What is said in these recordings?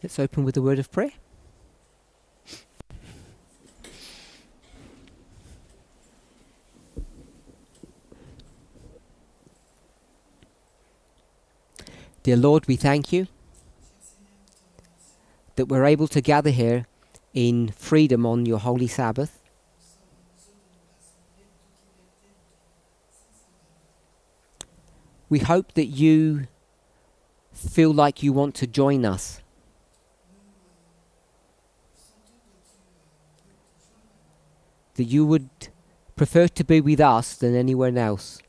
Let's open with a word of prayer. Dear Lord, we thank you that we're able to gather here in freedom on your holy Sabbath. We hope that you feel like you want to join us. That you would prefer to be with us than anywhere else.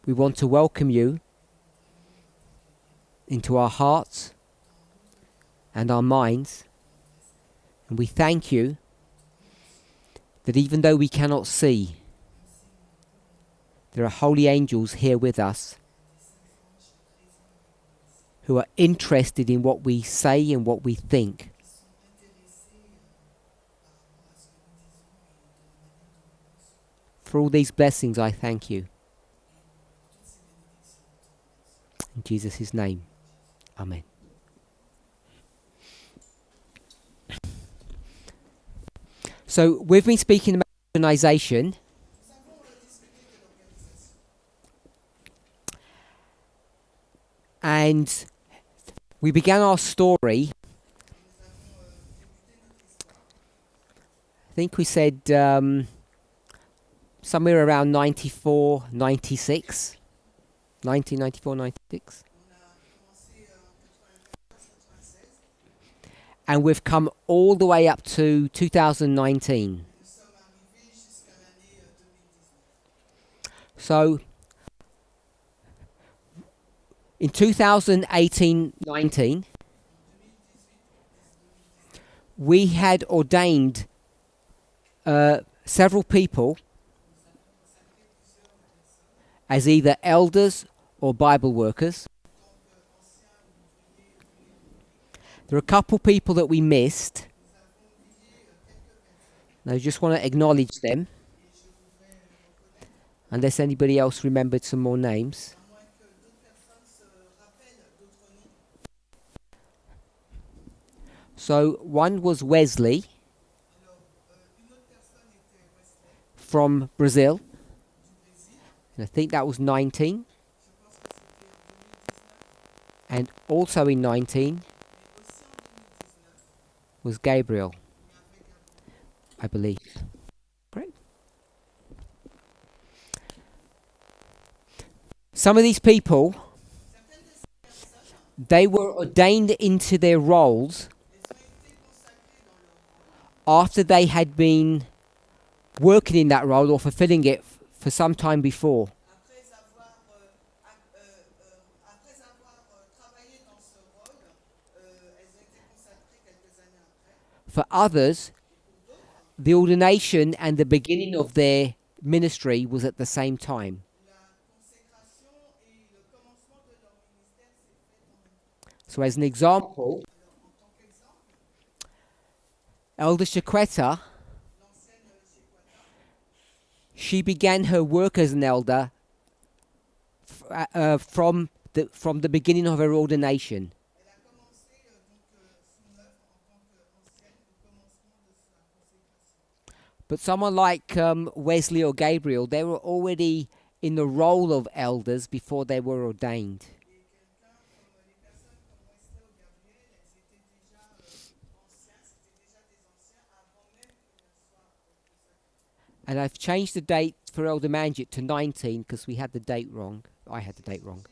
We want to welcome you into our hearts and our minds. And we thank you that even though we cannot see, there are holy angels here with us who are interested in what we say and what we think. For all these blessings, I thank you. In Jesus' name, amen. So we've been speaking about organisation. And we began our story, I think we said somewhere around 94, 96. 1994, 96. And we've come all the way up to 2019. So in 2018-19, we had ordained several people as either elders or Bible workers. There are a couple people that we missed. And I just want to acknowledge them, unless anybody else remembered some more names. So one was Wesley from Brazil, and I think that was 19. And also in 19 was Gabriel, I believe. Great. Some of these people, they were ordained into their roles after they had been working in that role or fulfilling it for some time before. For others, the ordination and the beginning of their ministry was at the same time. So as an example, Elder Chiquetta, she began her work as an elder from the beginning of her ordination. But someone like Wesley or Gabriel, they were already in the role of elders before they were ordained. And I've changed the date for Elder Manjit to 19 because we had the date wrong. I had the date wrong.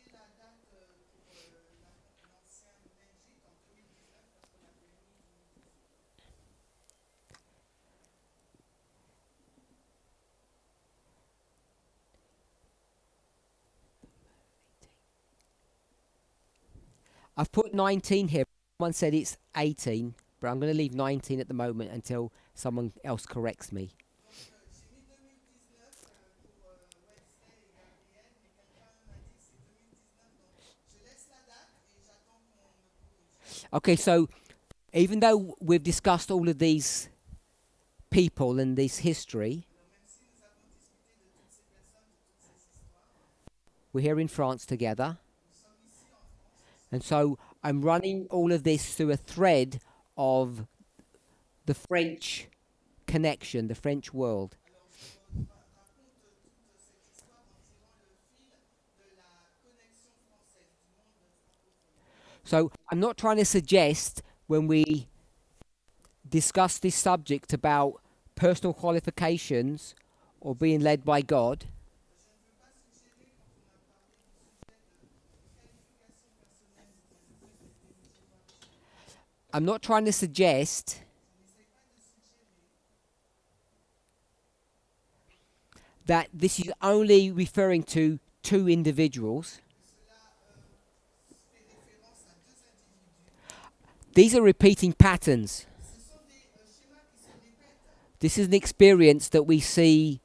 I've put 19 here. Someone said it's 18. but I'm going to leave 19 at the moment until someone else corrects me. Donc j'ai mis 2019 pour Wednesday et Gabriel, mais quelqu'un m'a dit que c'est 2019, donc je laisse la date et j'attends qu'on me corrige. Okay, so even though we've discussed all of these people and this history, Alors même si nous avons discuté de toutes ces personnes, de toutes ces histoires, we're here in France together. nous sommes ici en France And ensemble. so I'm running all of this through a thread of the French connection, the French world. Alors raconte toute cette histoire en tirant le fil de la connexion française, du monde francophone. So I'm not trying to suggest when we discuss this subject about personal qualifications or being led by God, Je ne veux pas suggérer quand on a parlé du sujet de qualification personnelle ou bien le fait d'être dirigé par Dieu. I'm not trying to suggest Je n'essaie pas de suggérer that this is only referring to two individuals. que cela fait référence à deux individus. These are repeating patterns. Ce sont des schémas qui se répètent. This is an experience that we see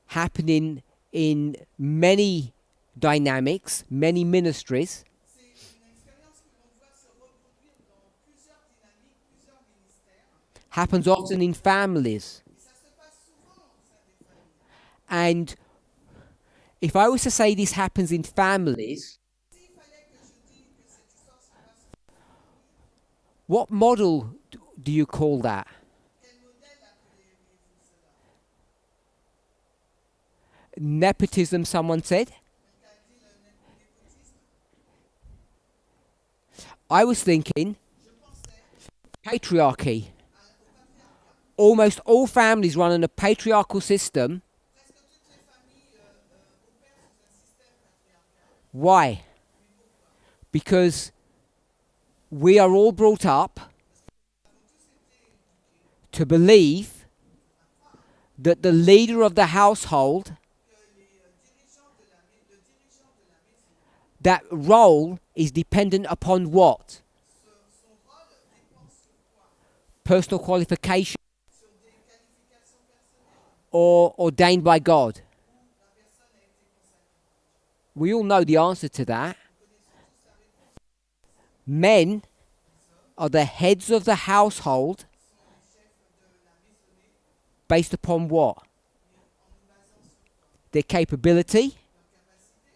happening in many dynamics, many ministries. C'est une expérience que l'on voit se reproduire dans plusieurs dynamiques, plusieurs ministères. Happens often in families. Et ça se passe souvent au sein des familles. And if I was to say this happens in families, S'il fallait que je dise que cette histoire se passe en famille, what model do you call that? quel modèle appeleriez-vous cela? Nepotism, someone said. Quelqu'un dit le népotisme? I was thinking Je pensais patriarchy. au patriarcat. Almost all families run on a patriarchal system. Presque toutes les familles opèrent sous un système patriarcal. Why? Mais pourquoi? Because we are all brought up Nous avons tous été éduqués to believe à croire that the leader of the household, que le dirigeant de la maison, that role is dependent upon what? son rôle dépend sur quoi? Personal qualification Sur des qualifications personnelles or ordained by God? où la personne a été consacrée par Dieu. We all know the answer to that. Nous connaissons tous la réponse. Men Les hommes are the heads of the household sont les chefs de la maisonnée, based upon what? mais en nous basant sur quoi? Their capability Leur capacité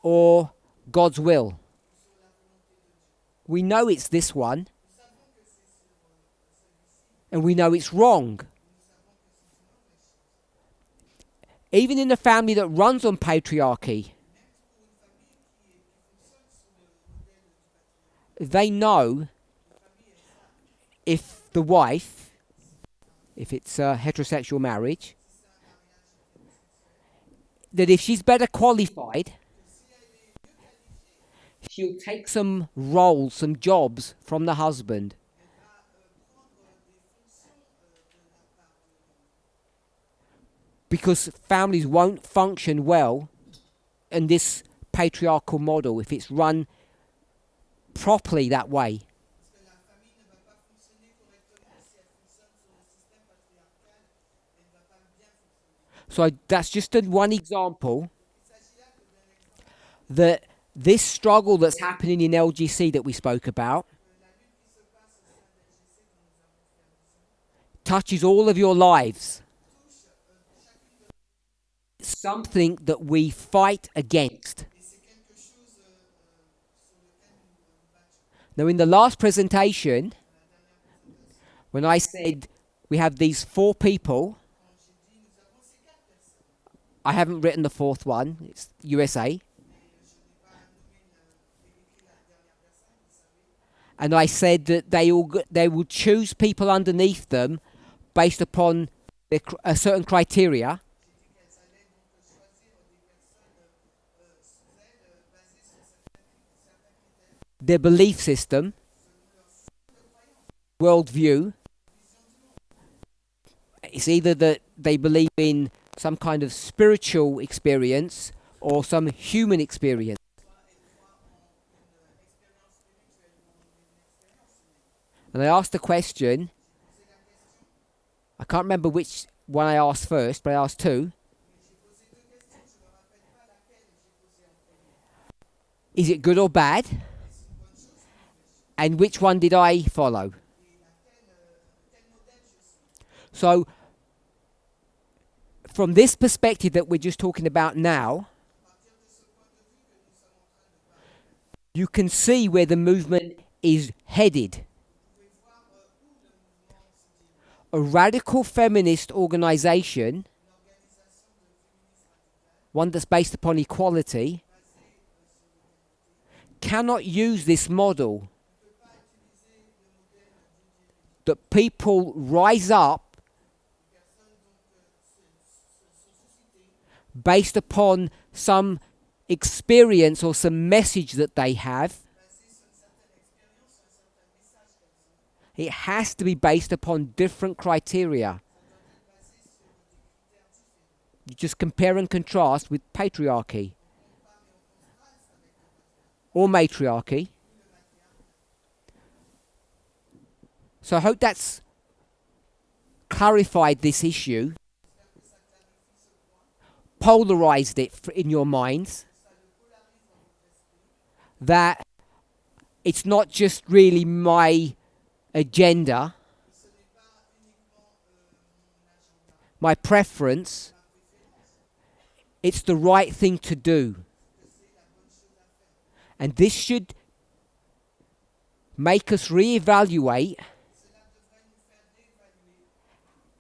or God's will? ou sur la volonté de Dieu. We know it's this one Nous savons que c'est sur celui-ci, and we know it's wrong. et nous savons que c'est une mauvaise chose. Even in a family that runs on patriarchy, Même pour une famille qui fonctionne sous le modèle du patriarcat, they know une famille est ça. if the wife, if it's a heterosexual marriage, Si c'est un mariage hétérosexuel, that if she's better qualified, que si elle est mieux qualifiée, she'll take some roles, some jobs from the husband elle va prendre des fonctions de la part de l'homme. because families won't function well in this patriarchal model if it's run properly that way. Parce que la famille ne va pas fonctionner correctement si elle fonctionne sur le système patriarcal, elle ne va pas bien fonctionner. So that's just one example Il s'agit là que d'un exemple that this struggle that's happening in LGC that we spoke about que la lutte qui se passe au sein de l'LGC dont nous avons fait allusion touches all of your lives. touche chacune de Something that we fight against. et c'est quelque chose sur lequel nous battons. Now, in the last presentation, Dans la dernière présentation, when I said we have these four people, quand j'ai dit nous avons ces quatre personnes, I haven't written the fourth one, it's USA, mais je n'ai pas nommé écrit la dernière personne, vous savez. and I said that they will choose people underneath them based upon a certain criteria, J'ai dit qu'elles allaient donc choisir des personnes sous elles basées sur certains critères their belief system, selon leur foi de croyance, worldview. vision du monde. It's either that they believe in some kind of spiritual experience or some human experience. Soit elles croient en une expérience spirituelle ou en une expérience humaine. And I asked the question. I can't remember which one I asked first, but I asked two. Is it good or bad? And which one did I follow? So, from this perspective that we're just talking about now, you can see where the movement is headed. A radical feminist organization, one that's based upon equality, cannot use this model that people rise up based upon some experience or some message that they have. It has to be based upon different criteria. You just compare and contrast with patriarchy or matriarchy. So I hope that's clarified this issue, polarized it in your minds, that it's not just really my agenda, my preference, it's the right thing to do. And this should make us reevaluate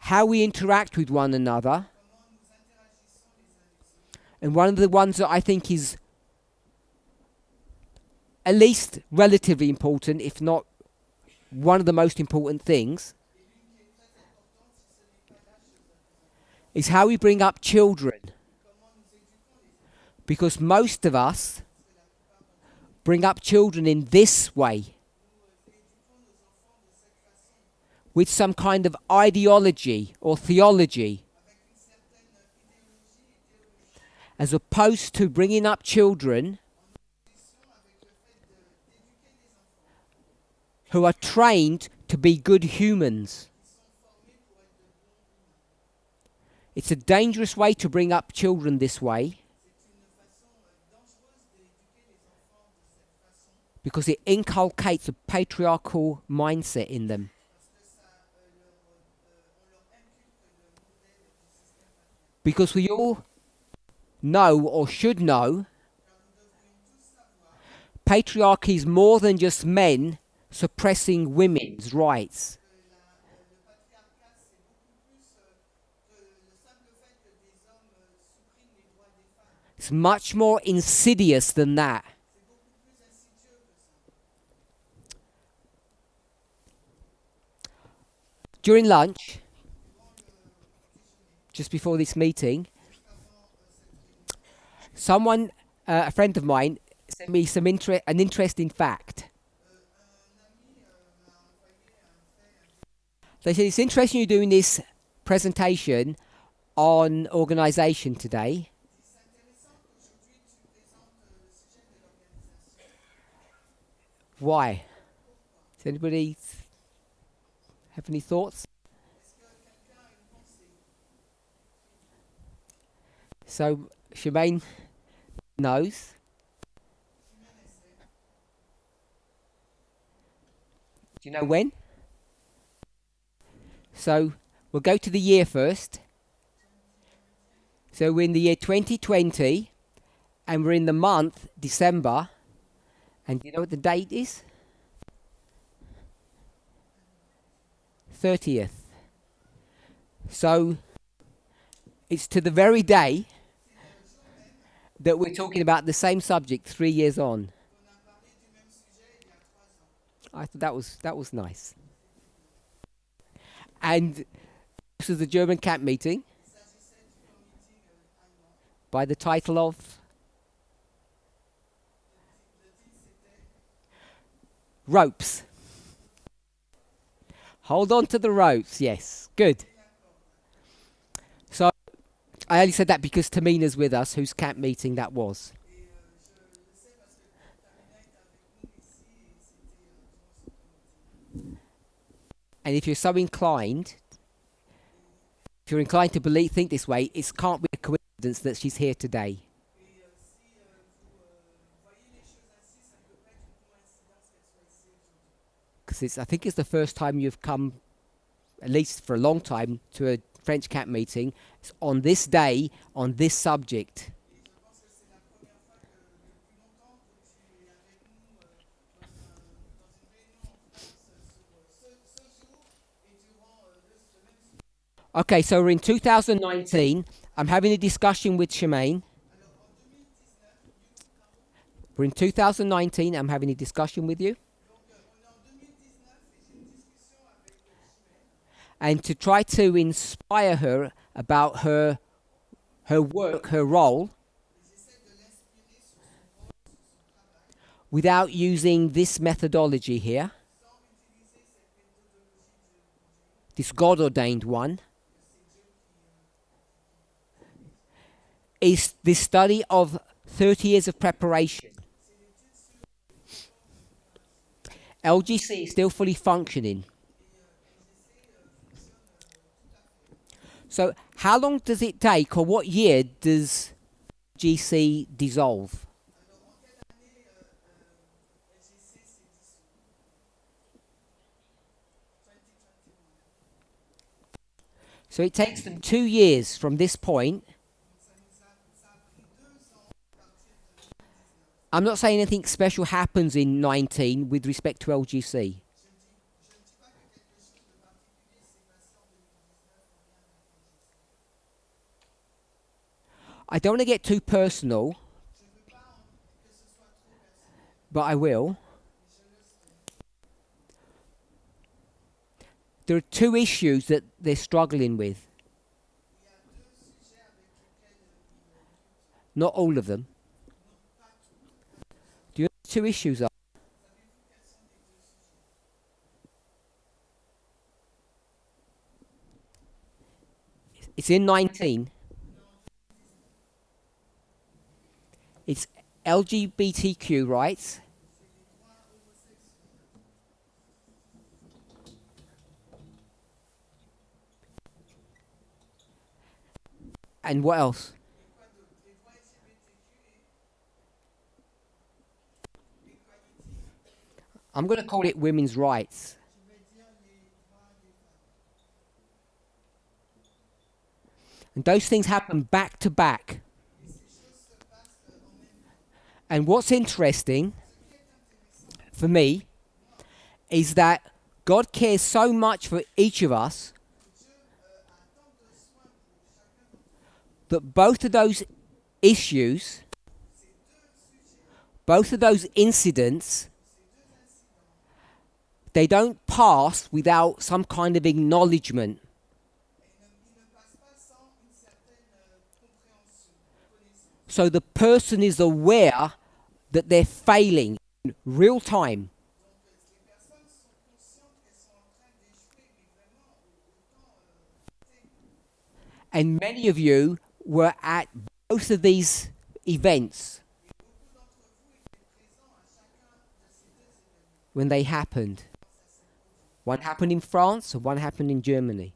how we interact with one another. And one of the ones that I think is at least relatively important, if not one of the most important things, is how we bring up children. Because most of us bring up children in this way, with some kind of ideology or theology, as opposed to bringing up children who are trained to be good humans. It's a dangerous way to bring up children this way, because it inculcates a patriarchal mindset in them. Because we all know, or should know, patriarchy is more than just men suppressing women's rights. It's much more insidious than that. During lunch, just before this meeting, someone, a friend of mine, sent me an interesting fact. They said, it's interesting you're doing this presentation on organisation today. Why? Does anybody have any thoughts? So, Shemaine knows. Do you know when? So, we'll go to the year first. So, we're in the year 2020, and we're in the month December. And do you know what the date is? 30th. So, it's to the very day that we're talking about the same subject 3 years on. I thought that was nice. And this was the German camp meeting by the title of Ropes. Hold on to the ropes, yes. Good. So, I only said that because Tamina's with us, whose camp meeting that was. And if you're so inclined, if you're inclined to believe, think this way, it can't be a coincidence that she's here today. Et si vous voyez les choses ainsi, ça ne peut pas être une coïncidence qu'elle soit ici aujourd'hui. Because I think it's the first time you've come, at least for a long time, to a French camp meeting. It's on this day, on this subject. Et je pense que c'est la première fois que depuis longtemps que tu es avec nous dans une réunion en France sur ce jour et durant ce même sujet. Okay, so we're in 2019. I'm having a discussion with Shemaine. Alors en 2019, We're in 2019. I'm having a discussion with you. donc on est en 2019 et j'ai une discussion avec Chimène And to try to inspire her about her work, her role, et j'essaie de l'inspirer sur son rôle, sur son travail, without using this methodology here, sans utiliser cette méthodologie de Dieu, this God ordained one, que c'est Dieu is the study of 30 years of preparation. c'est l'étude sur LGC is still fully functioning. LGC fonctionne tout à fait. So, how long does it take, or what year does GC dissolve? Alors en quelle année LGC s'est dissous? 2021. So, it takes them 2 years from this point. Donc ça a pris 2 ans à partir de 2019. I'm not saying anything special happens in 19 with respect to LGC. Je ne dis pas que quelque chose de particulier s'est passé en 2019 en lien avec LGC. I don't want to get too personal, Je ne veux pas que ce soit trop personnel, but I will. mais je le serai. There are 2 issues that they're struggling with. Il y a 2 sujets avec lesquels il lutte. Not all of them. Non, pas tout. Do you know what the 2 issues are? Savez-vous quels sont les 2 sujets? It's in 19. It's LGBTQ rights C'est les droits homosexuels. and what else? Et quoi d'autre? Les droits LGBTQ et equality. I'm going to call it women's rights. Je vais dire les droits des femmes. And those things happen back to back. Et ces choses se passent en même temps. And what's interesting Ce qui est intéressant, for me is that God cares so much for each of us Dieu a tant de soins pour chacun d'entre nous. that both of those issues, Ces 2 sujets, both of those incidents, ces 2 incidents, they don't pass without some kind of acknowledgement. ils ne passent pas sans une certaine compréhension, connaissance. So the person is aware that they're failing in real time. Donc les personnes sont conscientes qu'elles sont en train d'échouer, mais vraiment au temps T. And many of you were at both of these events Et beaucoup d'entre vous étaient présents à chacun de ces 2 événements when they happened. quand ça s'est produit. One happened in France and one happened in Germany.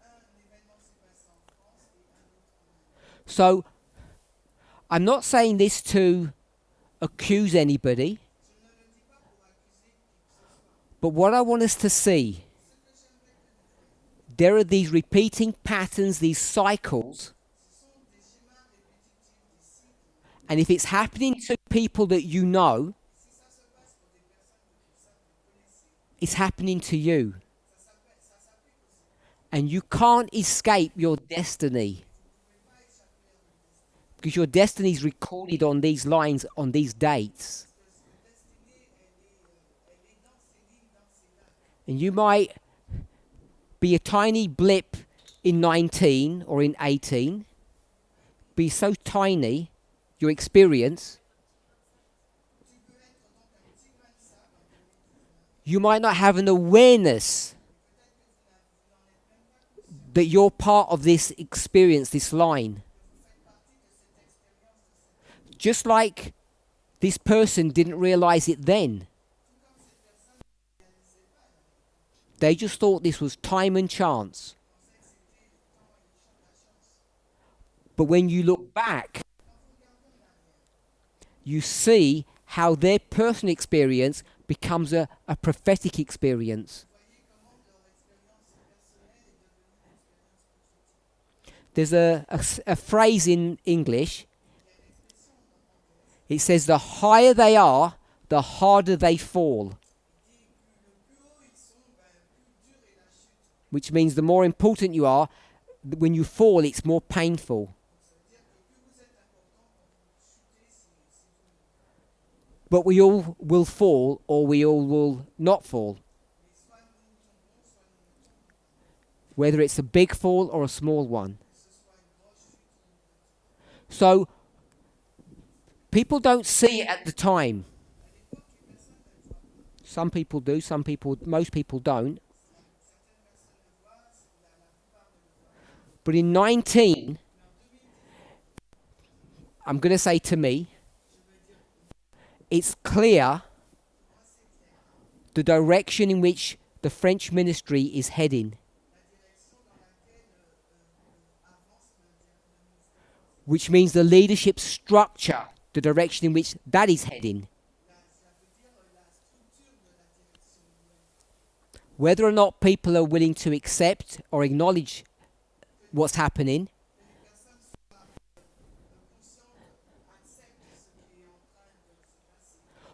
Un événement s'est passé en France et un autre en Allemagne. So I'm not saying this to accuse anybody, Je ne le dis pas pour accuser qui que ce soit. but what I want us to see, Ce que j'aimerais que nous voyions, there are these repeating patterns, these cycles, ce sont des schémas répétitifs, des cycles. and if it's happening to people that you know, Si ça se passe pour des personnes que vous connaissez, it's happening to you. ça s'applique aussi. And you can't escape your destiny Vous ne pouvez pas échapper à votre destinée. because your destiny is recorded on these lines, on these dates. Parce que votre destinée, elle est dans ces lignes, dans ces dates. And you might be a tiny blip in 19 or in 18, be so tiny, your experience, Tu peux être donc un petit grain de sable en 2019. you might not have an awareness Peut-être que vous n'en êtes même pas conscient, that you're part of this experience, this line. que vous faites partie de cette expérience, de cette Just like this person didn't realize it then. tout comme cette personne ne réalisait pas. They just thought this was time and chance. But when you look back, you see how their personal experience becomes a prophetic experience. There's a phrase in English. It says the higher they are, the harder they fall. Which means the more important you are, when you fall, it's more painful. But we all will fall, or we all will not fall. Whether it's a big fall or a small one. So, people don't see it at the time. Some people do, most people don't. But in 19, I'm going to say to me, it's clear the direction in which the French ministry is heading. Which means the leadership structure, the direction in which that is heading. Whether or not people are willing to accept or acknowledge what's happening,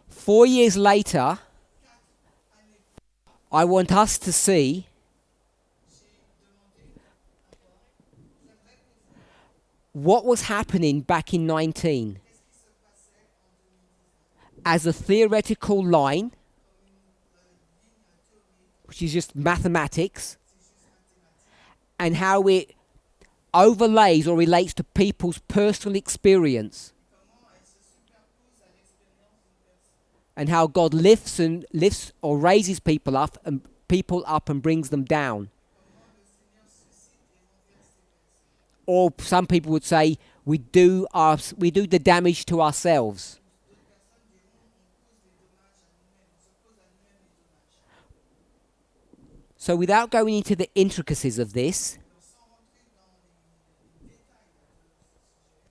four years later, I want us to see what was happening back in 19 as a theoretical line, which is just mathematics, and how it overlays or relates to people's personal experience, and how God lifts or raises people up and brings them down. Or some people would say we do the damage to ourselves. So without going into the intricacies of this,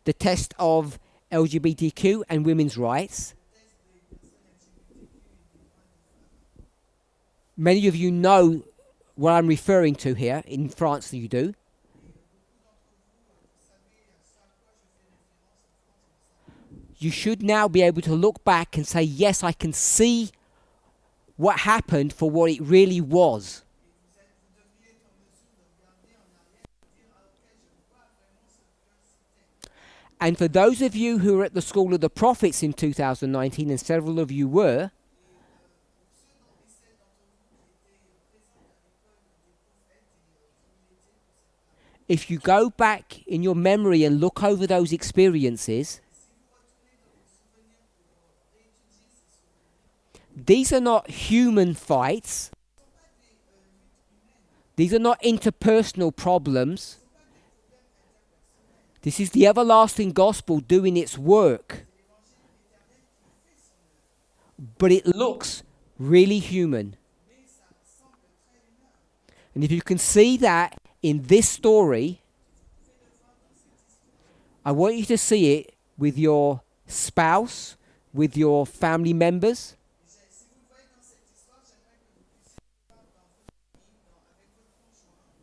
the test of LGBTQ and women's rights, many of you know what I'm referring to here. In France, you do. You should now be able to look back and say, yes, I can see what happened for what it really was. And for those of you who were at the School of the Prophets in 2019, and several of you were, if you go back in your memory and look over those experiences, these are not human fights. These are not interpersonal problems. This is the everlasting gospel doing its work. But it looks really human. And if you can see that in this story, I want you to see it with your spouse, with your family members.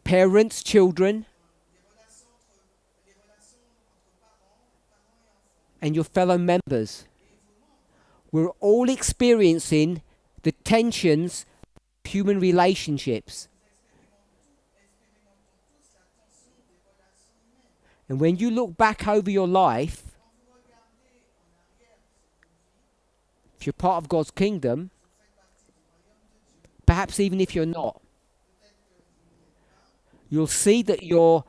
Parents, children, and your fellow members. We're all experiencing the tensions of human relationships. And when you look back over your life, if you're part of God's kingdom, perhaps even if you're not, you'll see that your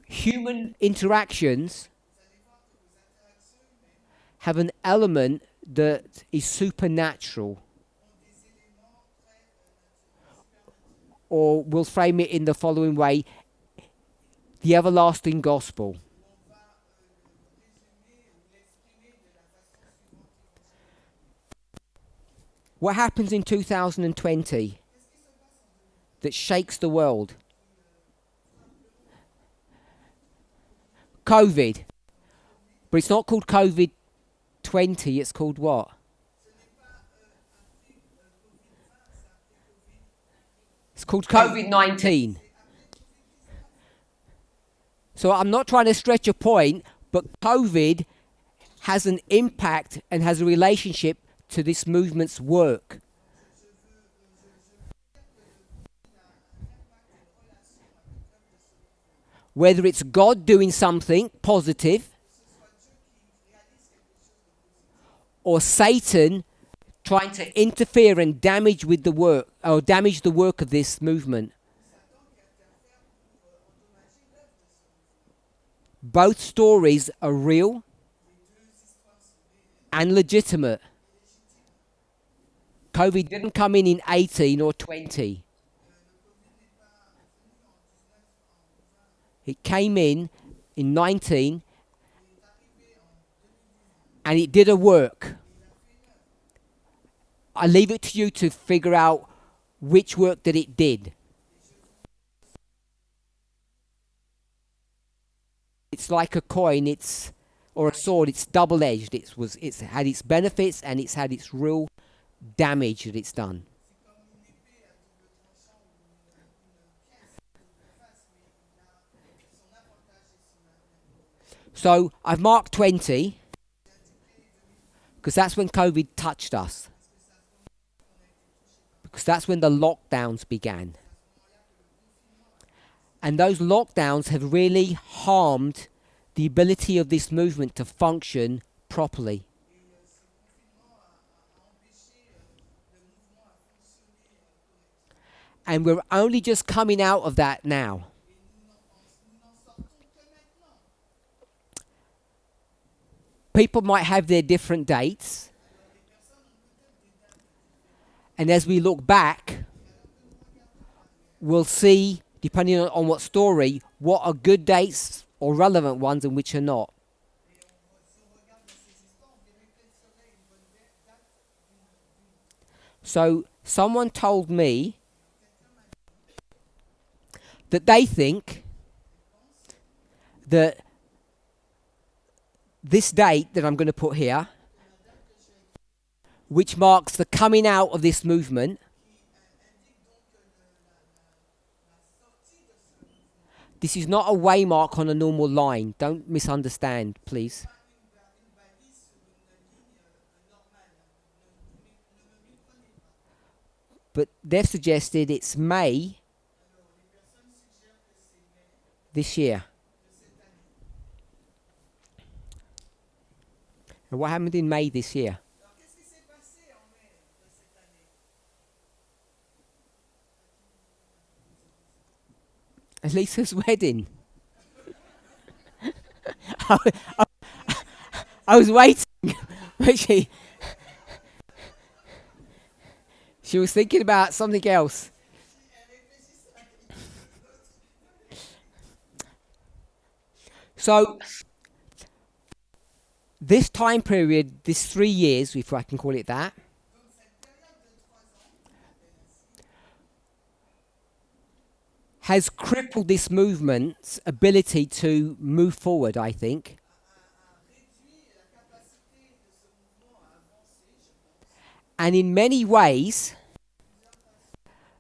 human interactions have an element that is supernatural. Or we'll frame it in the following way: the everlasting gospel. What happens in 2020? that shakes the world. COVID. But it's not called COVID-20, it's called what? It's called COVID-19. So I'm not trying to stretch a point, but COVID has an impact and has a relationship to this movement's work. Whether it's God doing something positive or Satan trying to interfere and damage with the work or damage the work of this movement. Both stories are real and legitimate. COVID didn't come in 18 or 20. It came in 19 and it did a work. I leave it to you to figure out which work that it did. It's like a coin, or a sword, it's double-edged. It's had its benefits and it's had its real damage that it's done. So I've marked 20 because that's when COVID touched us. Because that's when the lockdowns began. And those lockdowns have really harmed the ability of this movement to function properly. And we're only just coming out of that now. People might have their different dates. And as we look back, we'll see, depending on what story, what are good dates or relevant ones and which are not. So someone told me that they think that this date that I'm going to put here, which marks the coming out of this movement, this is not a waymark on a normal line. Don't misunderstand, please. But they've suggested it's May this year. And what happened in May this year? Lisa's wedding. I was waiting, but she was thinking about something else. So this time period, this 3 years, if I can call it that, has crippled this movement's ability to move forward, I think. And in many ways,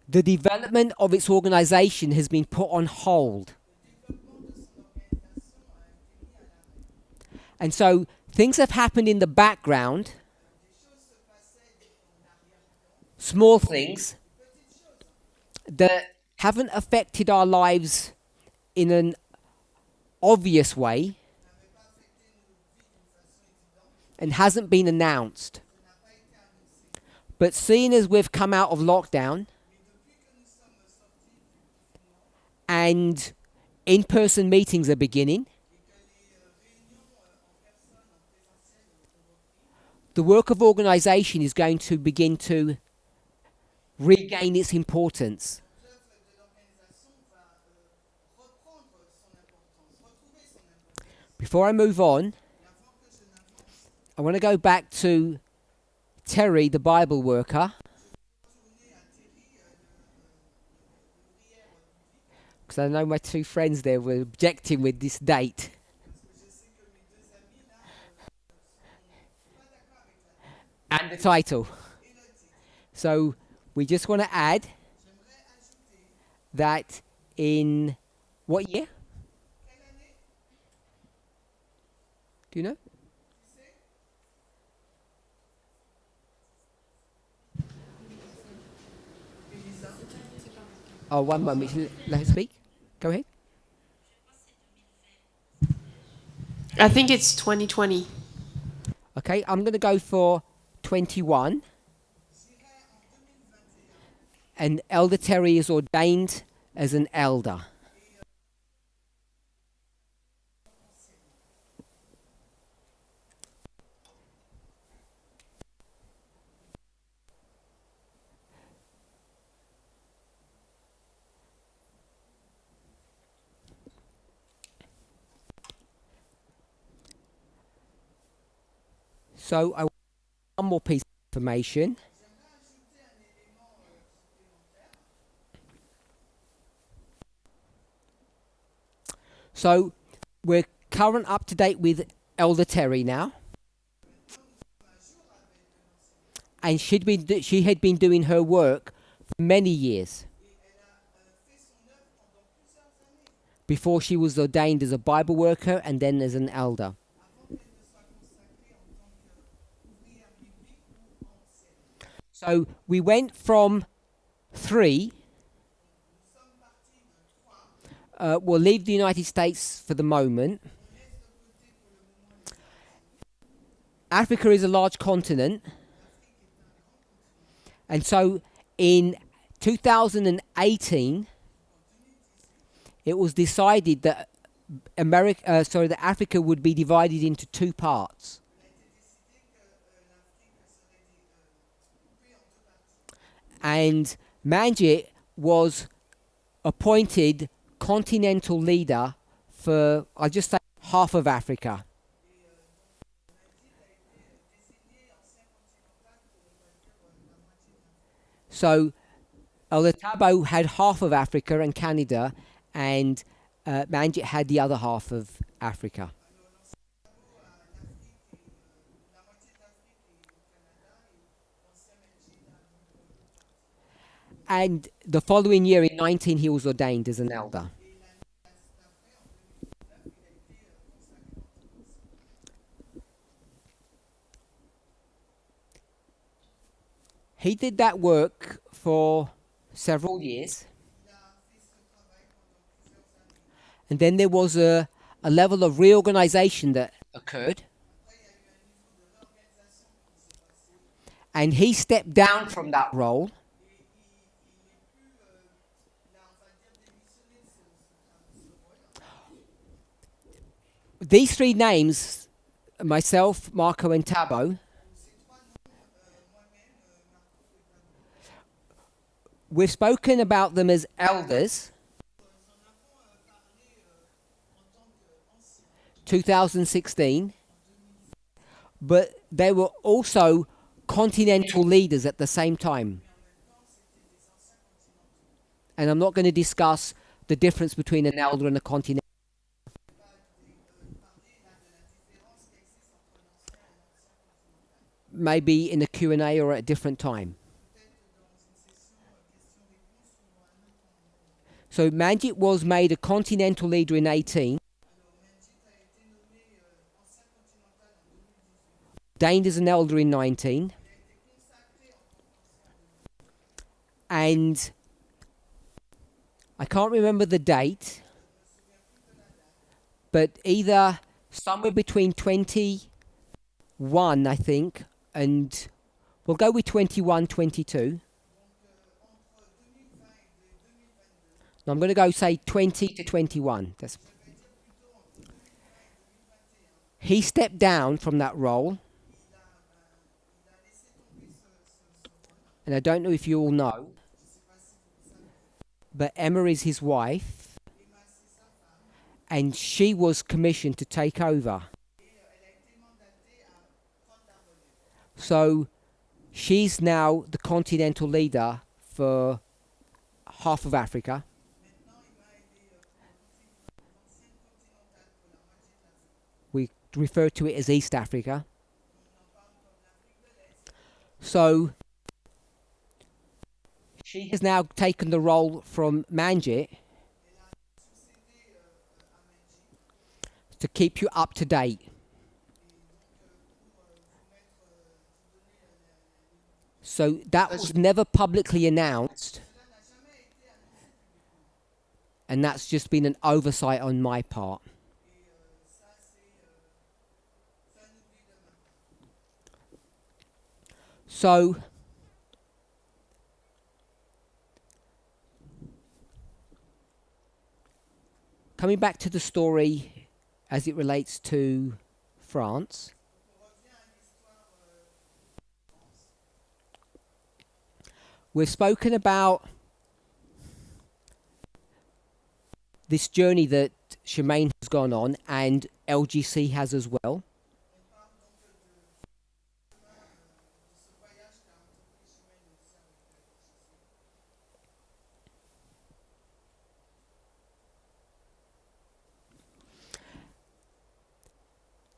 the development of its organization has been put on hold. And so things have happened in the background, small things, that haven't affected our lives in an obvious way and hasn't been announced. But seeing as we've come out of lockdown and in-person meetings are beginning, the work of organisation is going to begin to regain its importance. Before I move on, I want to go back to Terry, the Bible worker. So I know my two friends there were objecting with this date parce que je sais que mes deux amis là sont pas d'accord avec la date and the title. et le titre. So we just want to add J'aimerais ajouter that in what year? quelle année, Do you know? tu sais? 2001. Oh, one moment. Let her speak. Go ahead. I think it's 2020. Okay, I'm going to go for 21. J'irai en 2021 And Elder Terry is ordained as an elder. So I want one more piece of information. J'aimerais ajouter un élément supplémentaire. So we're current up to date with Elder Terry now. And she had been doing her work for many years Et elle a fait son œuvre pendant plusieurs années before she was ordained as a Bible worker and then as an elder. avant qu'elle ne soit consacrée en tant qu'ouvrière biblique ou ancienne. So we went from 3. Nous sommes partis de 3, We'll leave the United States for the moment. on laisse de côté pour le moment les États-Unis. Africa is a large continent. L'Afrique est un grand continent. And so in 2018, it was decided that that Africa would be divided into two parts. Il a été décidé que l'Afrique serait coupée en deux parties. And Manjit was appointed continental leader for, I'll just say, half of Africa. Najib a été désigné ancien continental pour, on va dire, la moitié de l'Afrique. So Elder Tabo had half of Africa and Canada, and Manjit had the other half of Africa. Alors, l'ancien Tabo a l'Afrique et la moitié de l'Afrique et le Canada, et l'ancien Najib a l'autre partie. And the following year, in 19, he was ordained as an elder. Et l'année d'après, en 2019, il a été consacré en tant qu'ancien. He did that work for several years, Il a fait ce travail pendant plusieurs années. and then there was a level of reorganization that occurred, Après, il y a eu un niveau de réorganisation qui s'est passé. and he stepped down from that role. Et il n'est plus, il a, on va dire, démissionné de ce rôle. These three names, myself, Marco, and Tabo, Ces trois noms, moi-même, Marco et Pablo, we've spoken about them as elders, nous en avons parlé en tant qu'anciens 2016, but they were also continental leaders at the same time. mais en même temps, c'était des anciens continentaux. And I'm not going to discuss the difference between an elder and a continental. Je ne vais pas parler là de la différence qui existe entre un ancien et un ancien continental. Maybe in a Q&A or at a different time. Peut-être dans une session questions-réponses ou à un autre moment. So Manjit was made a continental leader in 18, Alors, Manjit a été nommé ancien continental en 2018. ordained as an elder in 19, Il a été consacré en tant qu'ancien en 2018. and I can't remember the date, Je ne me souviens plus de la date. but either somewhere between 21, I think, and we'll go with 21, 22. Donc, entre 2020 et 2022, No, I'm going to go say 20 to 21. je vais dire plutôt entre 2020 et 2021, He stepped down from that role, il a laissé tomber ce rôle. and I don't know if you all know, Je ne sais pas si vous le savez. but Emma is his wife, Emma, c'est sa femme, and she was commissioned to take over. et elle a été mandatée à prendre la relève. So she's now the continental leader for half of Africa, Maintenant, Emma, elle est We refer to it as East Africa. So she has now taken the role from Manjit succédé à Menji. to keep you up to date. Et donc, pour vous mettre, vous donner la. So that was never publicly announced, Cela n'a jamais été annoncé publiquement. and that's just been an oversight on my part. Et ça, c'est un oubli de ma part. So coming back to the story as it relates to France, Donc, on revient à l'histoire de France. we've spoken about this journey that Shemaine has gone on and LGC has as well. On parle donc de ce voyage qu'a entrepris Chimène aussi avec la LGC.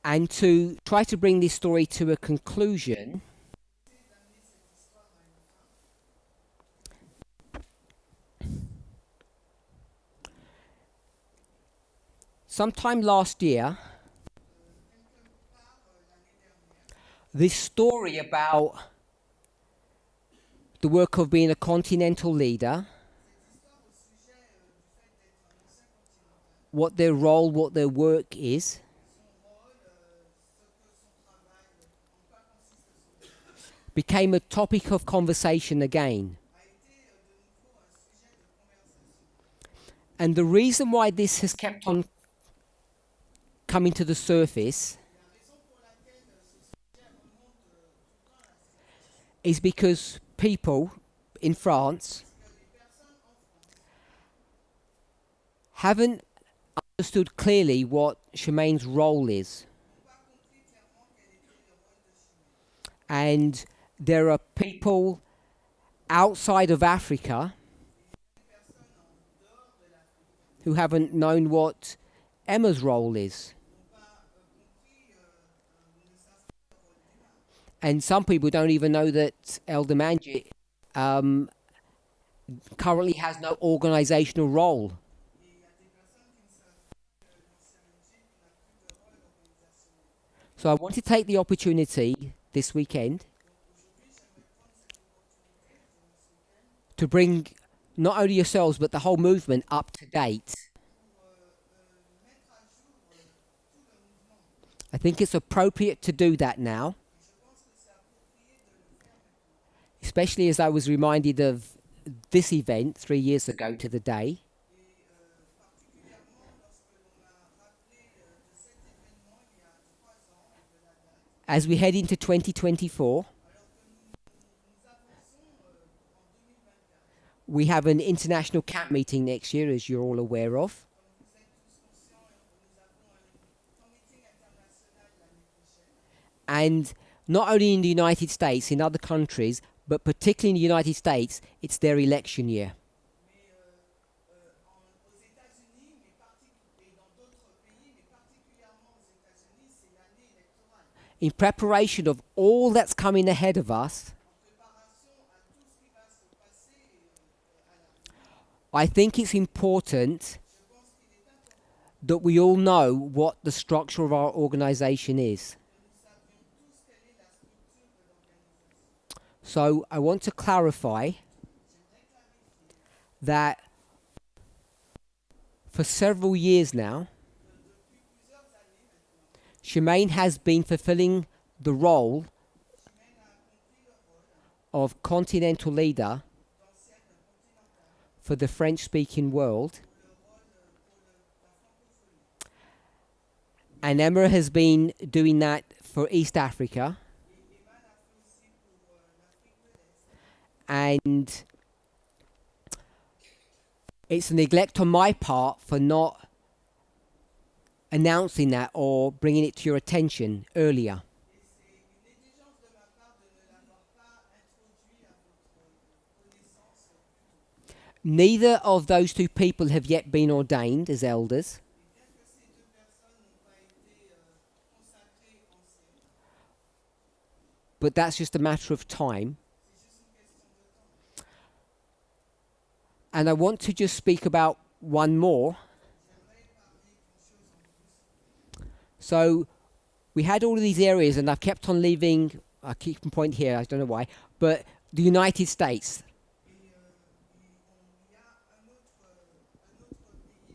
And to try to bring this story to a conclusion, Essayer d'amener cette histoire à une fin. sometime last year, Quelque part l'année dernière, this story about the work of being a continental leader, cette histoire au sujet du fait d'être un ancien continental, what their role, what their work is, son rôle, ce que son travail, en quoi consiste son travail, became a topic of conversation again. a été de nouveau un sujet de conversation. And the reason why this has kept on coming to the surface La raison pour laquelle ce sujet remonte tout le temps à la surface, is because people in France que les personnes en France haven't understood clearly what Shemaine's role is. n'ont pas compris clairement quel était le rôle de Chimène. And there are people outside of Africa Des personnes en dehors de l'Afrique who haven't known what Emma's role is. n'ont pas compris, ne savent pas le rôle d'Emma. And some people don't even know that Elder Manjit currently has no organizational role. Et il y a des personnes qui ne savent pas que l'ancien Menji n'a plus de rôle organisationnel. So I want to take the opportunity this weekend Donc aujourd'hui, j'aimerais prendre cette opportunité durant ce week-end to bring not only yourselves but the whole movement up to date. pour mettre à jour tout le mouvement. I think it's appropriate to do that now, Et je pense que c'est approprié de le faire maintenant. especially as I was reminded of this event 3 years ago to the day. Et particulièrement lorsque l'on a rappelé de cet événement il y a 3 ans de la date, As we head into 2024, alors que nous avançons en 2024. we have an international camp meeting next year, as you're all aware of. Comme vous êtes tous conscients, nous avons un meeting international l'année prochaine. And not only in the United States, in other countries, but particularly in the United States, it's their election year. Mais aux États-Unis, et dans d'autres pays, mais particulièrement aux États-Unis, c'est l'année électorale. In preparation of all that's coming ahead of us, En préparation à tout ce qui va se passer à l'avenir, I think it's important je pense qu'il est important that we all know what the structure of our organization is. que nous savions tous quelle est la structure de l'organisation. So I want to clarify J'aimerais clarifier that for several years now, que depuis plusieurs années maintenant, Shemaine has been fulfilling the role Chimène a accompli le rôle of continental leader d'ancienne continentale for the French-speaking world, ou le rôle pour la francophonie. and Emma has been doing that for East Africa, Et Emma l'a fait aussi pour l'Afrique de l'Est. and it's a neglect on my part for not announcing that or bringing it to your attention earlier. Et c'est une négligence de ma part de ne l'avoir pas introduit à votre connaissance plus tôt. Neither of those two people have yet been ordained as elders, Et bien que ces deux personnes n'ont pas été but that's just a matter of time. And I want to just speak about one more. So we had all of these areas, and I've kept on leaving. I keep on point here. I don't know why, but the United States. Et il y a un autre pays,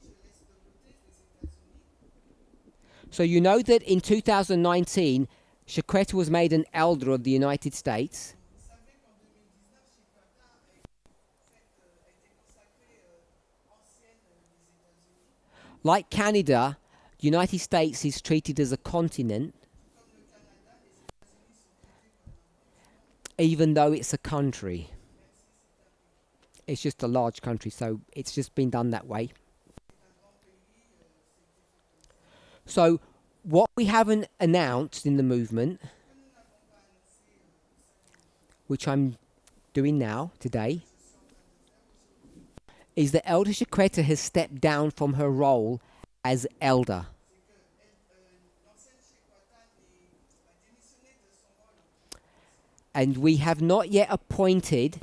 je laisse de côté, les États-Unis. So you know that in 2019, Chiquetta was made an elder of the United States. Vous savez qu'en 2019, Chicago a été consacrée ancienne des États-Unis. Like Canada, the United States is treated as a continent, Comme le Canada, les États-Unis sont traités comme un continent, even though it's a country. même si c'est un pays. It's just a large country, so it's just been done that way. C'est un grand pays, c'est fait comme ça. So what we haven't announced in the movement, Ce que nous n'avons pas annoncé cette which I'm doing now, today, je suis en train de faire aujourd'hui, is that Elder Chiquetta has stepped down from her role as elder. c'est que l'ancienne Chiquata a démissionné de son rôle. And we have not yet appointed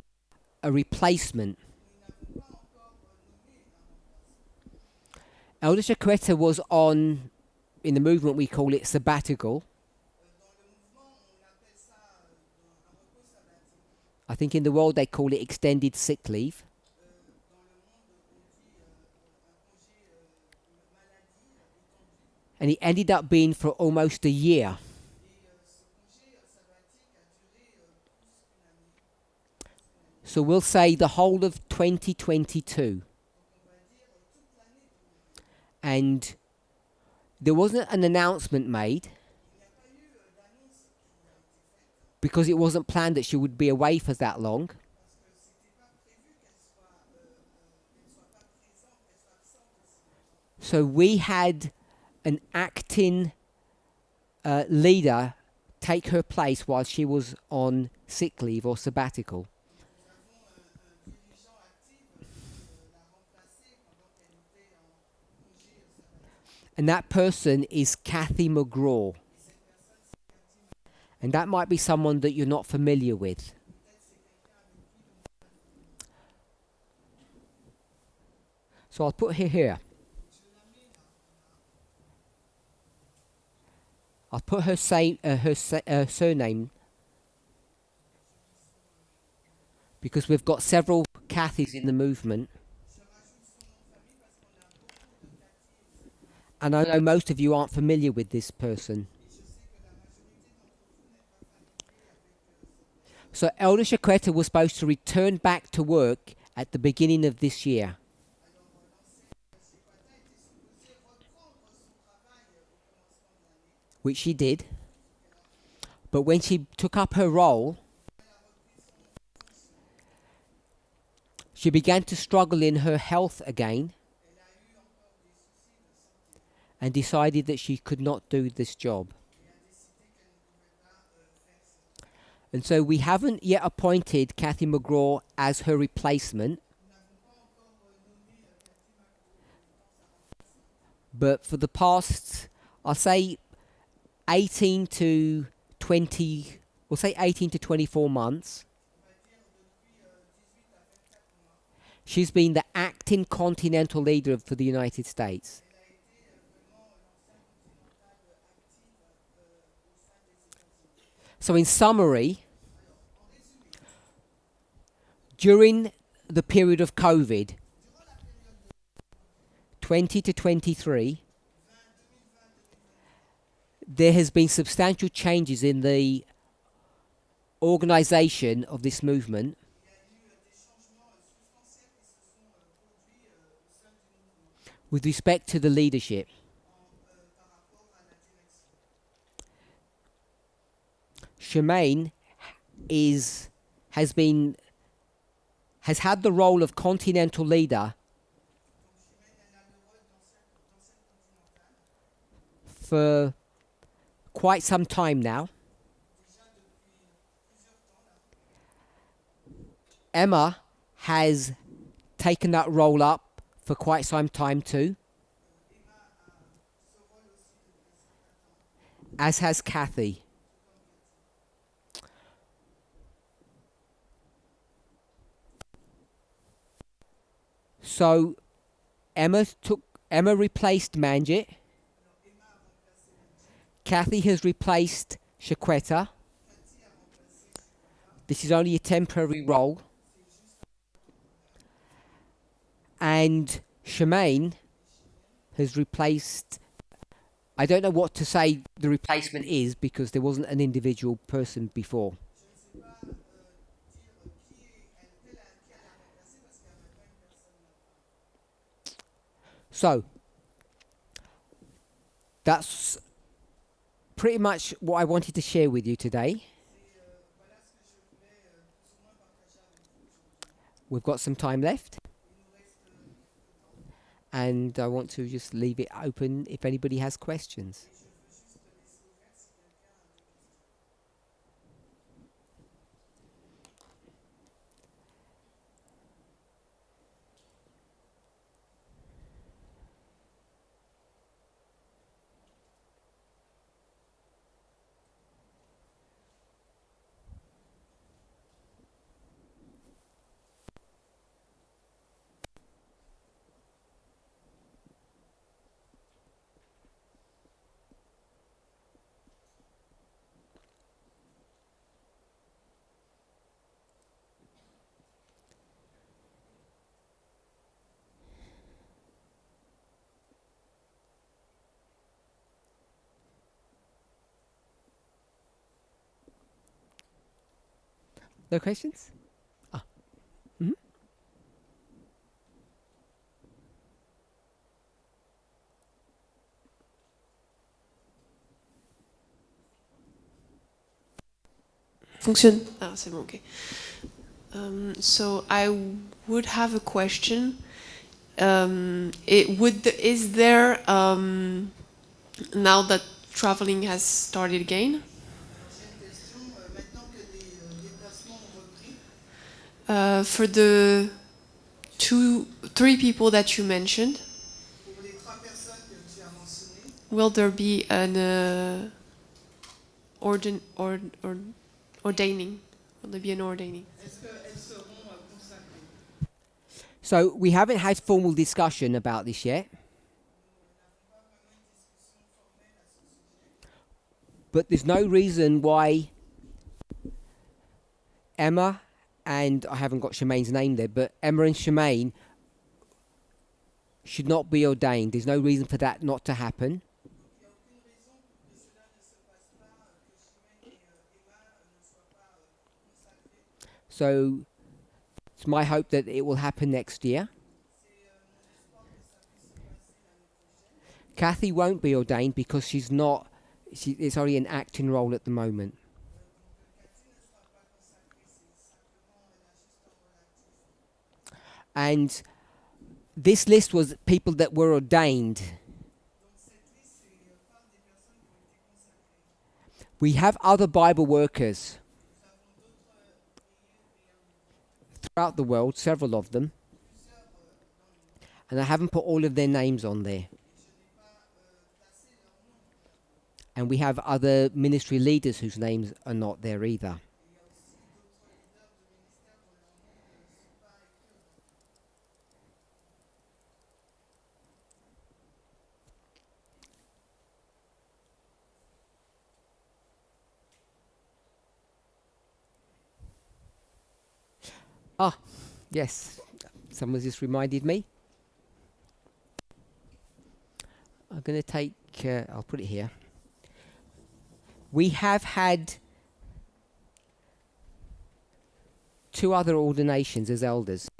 a replacement. Nous n'avons pas encore nommé un remplaçant. Elder Chiquetta was on, in the movement we call it sabbatical. Dans le mouvement, on appelle ça un repos sabbatique. I think in the world they call it extended sick leave. Dans le monde, on dit un congé maladie étendu. And it ended up being for almost a year. Et ce congé sabbatique a duré plus qu'une année. So we'll say the whole of 2022. Donc on va dire toute l'année 2022. And there wasn't an announcement made Il n'y a pas eu d'annonce qui a été faite because it wasn't planned that she would be away for that long. parce que c'était pas prévu qu'elle soit pas présente, qu'elle soit absente aussi longtemps. So we had an acting leader take her place while she was on sick leave or sabbatical. Nous avons un dirigeant actif qui l'a remplacée pendant qu'elle était en congé sabbatique. And that person is Kathy McGraw. Et cette personne, c'est Cathy. And that might be someone that you're not familiar with. Peut-être c'est quelqu'un avec qui nous n'avons pas de familiarité. So I'll put her here. Je la mets là. I'll put her surname because we've got several Kathys in the movement. Je rajoute son nom de famille parce qu'on a beaucoup de Cathy. And I know most of you aren't familiar with this person. Et je sais que la majorité d'entre vous n'êtes pas familier avec cette personne. So Elder Chiquetta was supposed to return back to work at the beginning of this year. Alors l'ancienne Chiquata était supposée reprendre son travail au commencement de l'année. Which she did. But when she took up her role, Elle a repris son fonction. she began to struggle in her health again Elle a eu encore des soucis de santé and decided that she could not do this job. et a décidé qu'elle ne pouvait pas faire ce travail. And so we haven't yet appointed Kathy McGraw as her replacement, Nous n'avons pas encore nommé Cathy McGraw comme étant sa remplaçante. but for the past, I'll say 18 to 20, we'll say 18 to 24 months, On va dire depuis 18 à 24 mois, she's been the acting continental leader for the United States. elle a été vraiment l'ancienne continentale active au sein des États-Unis. So in summary, En résumé, during the period of COVID, durant la période de 20 to 23, 2020, there has been substantial changes in the organisation of this movement, il y a eu des changements substantiels qui se sont produits au sein du mouvement with respect to the leadership. par rapport à la direction. Shemaine has had the role of continental leader Donc Chimène, elle a le rôle d'ancienne continentale for quite some time now. déjà depuis plusieurs temps là. Emma has taken that role up for quite some time too, Emma a ce rôle aussi depuis un certain temps, as has Kathy. tout comme Cathy. So Emma replaced Manjit. Kathy has replaced Shaquetta. This is only a temporary role. And Shemaine has replaced. I don't know what to say the replacement is because there wasn't an individual person before. So that's pretty much what I wanted to share with you today. We've got some time left. And I want to just leave it open if anybody has questions. No questions? Ah. Mhm. Fonctionne. Ah, c'est bon, ok. So I would have a question. Is there now that traveling has started again? J'ai une question. Maintenant que les déplacements ont repris, For the three people that you mentioned, pour les 3 personnes que tu as mentionnées, will there be an ordaining? Will there be an ordaining? est-ce qu'elles seront consacrées? So we haven't had formal discussion about this yet. But there's no reason why Emma and I haven't got Shemaine's name there, but Emma and Shemaine should not be ordained. There's no reason for that not to happen. Il n'y a aucune raison pour que cela ne se passe pas, que Chimène et Emma ne soient pas consacrées. So it's my hope that it will happen next year. C'est mon espoir que ça puisse se passer l'année prochaine. Kathy won't be ordained because she's not. It's only an acting role at the moment. Cathy ne sera pas consacrée, c'est simplement, elle a juste un rôle actif. And this list was people that were ordained. Donc cette liste, parle des personnes qui ont été consacrées. We have other Bible workers Nous avons d'autres throughout the world, several of them, plusieurs dans le monde. and I haven't put all of their names on there. Et je n'ai pas placé leur nom. And we have other ministry leaders whose names are not there either. Il y a aussi d'autres leaders de ministère dont leurs noms ne sont pas écrits. Ah, yes, someone just reminded me. I'm going to take, I'll put it here. We have had 2 other ordinations as elders. Nous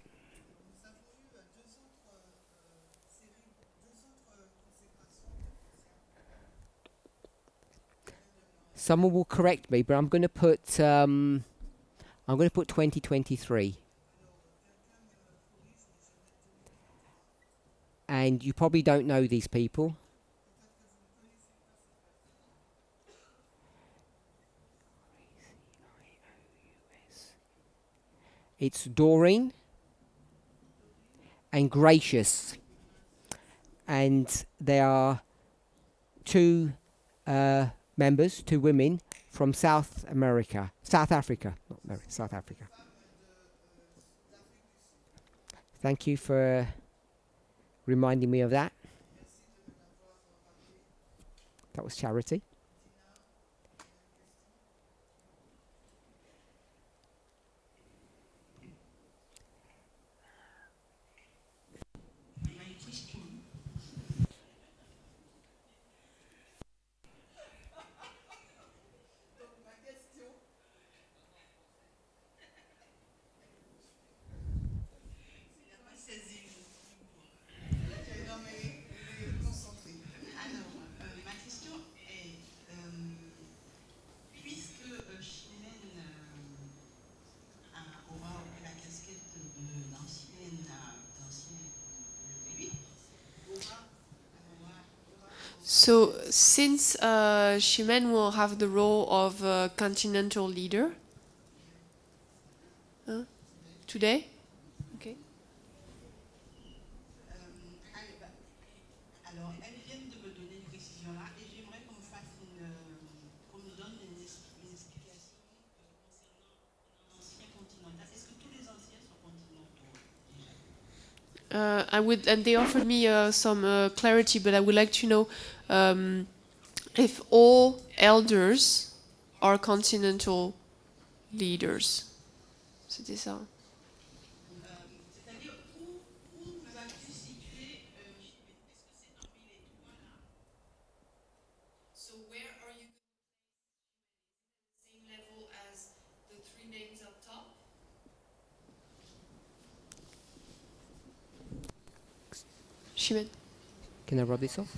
avons eu deux autres séries, deux autres consécrations d'anciens. Someone will correct me, but I'm going to put 2023. And you probably don't know these people. It's Doreen and Gracious. And they are 2 members, 2 women from South Africa. Thank you for reminding me of that. That was Charity. Non, mais il est concentré. Alors, ma question est, puisque Chimène aura la casquette d'ancienne, So, since Shimen will have the role of continental leader today, okay. alors elles viennent de me donner une précision là et j'aimerais qu'on me fasse qu'on nous donne une explication concernant l'ancien continental. Est-ce que tous les anciens sont continentaux déjà? I would, and they offered me some clarity, but I would like to know if all elders are continental leaders. C'était ça. C'est-à-dire où vas-tu situer Chimène? Est-ce que c'est parmi les trois là? So where are you same level as the three names up top? Shimen. Can I rub this off?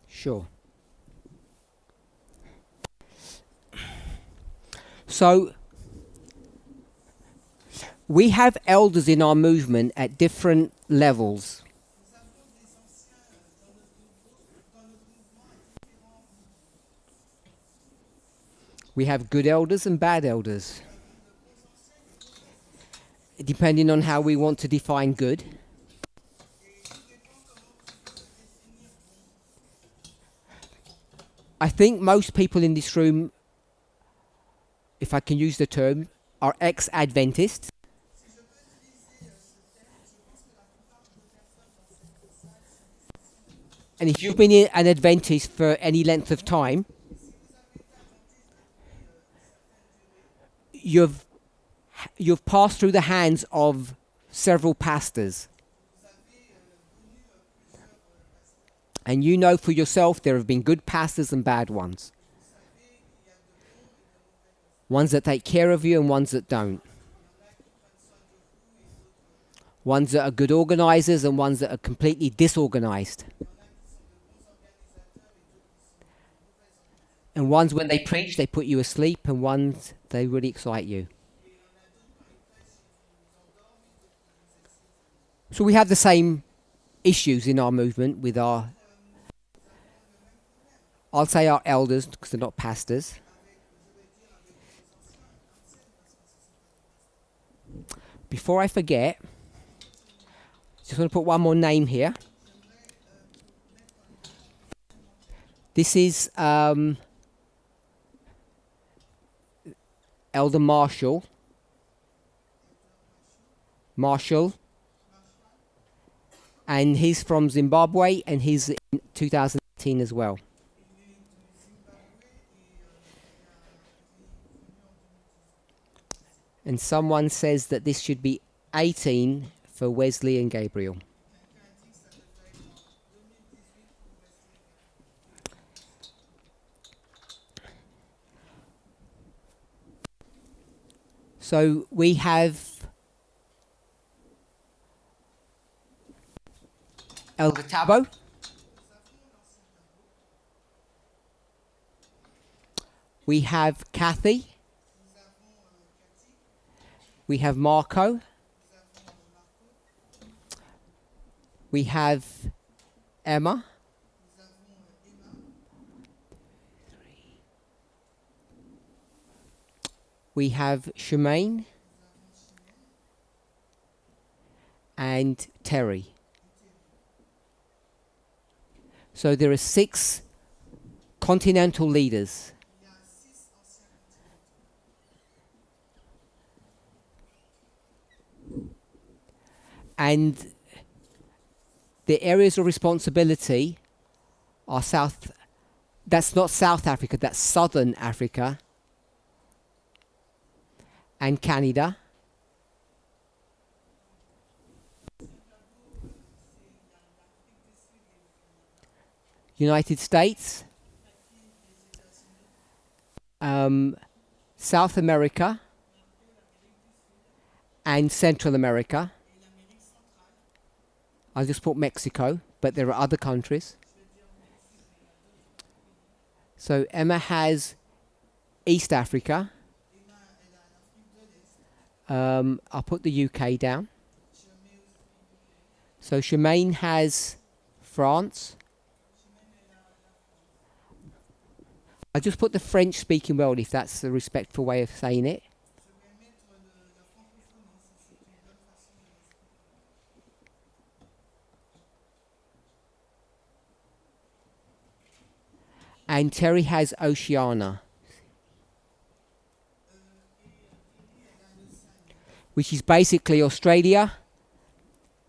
Sure. So, we have elders in our movement at different levels. We have good elders and bad elders, depending on how we want to define good. I think most people in this room, if I can use the term, are ex-Adventists. And if you've been an Adventist for any length of time, you've passed through the hands of several pastors. And you know for yourself there have been good pastors and bad ones. Ones that take care of you and ones that don't. Ones that are good organisers and ones that are completely disorganised. And ones, when they preach, they put you asleep, and ones, they really excite you. So we have the same issues in our movement with our, I'll say our elders, because they're not pastors. Before I forget, just want to put one more name here. This is Elder Marshall. And he's from Zimbabwe, and he's in 2018 as well. And someone says that this should be 18 for Wesley and Gabriel. So we have Elder Tabo. We have Kathy. We have Marco. We have Emma. We have Shemaine and Terry. So there are 6 continental leaders. Il y a 6 anciens continentaux. And the areas of responsibility are that's not South Africa, that's Southern Africa and Canada. United States, South America and Central America. I just put Mexico, but there are other countries. So Emma has East Africa. I'll put the UK down. So Shemaine has France. I just put the French-speaking world, if that's the respectful way of saying it. And Terry has Oceania, which is basically Australia,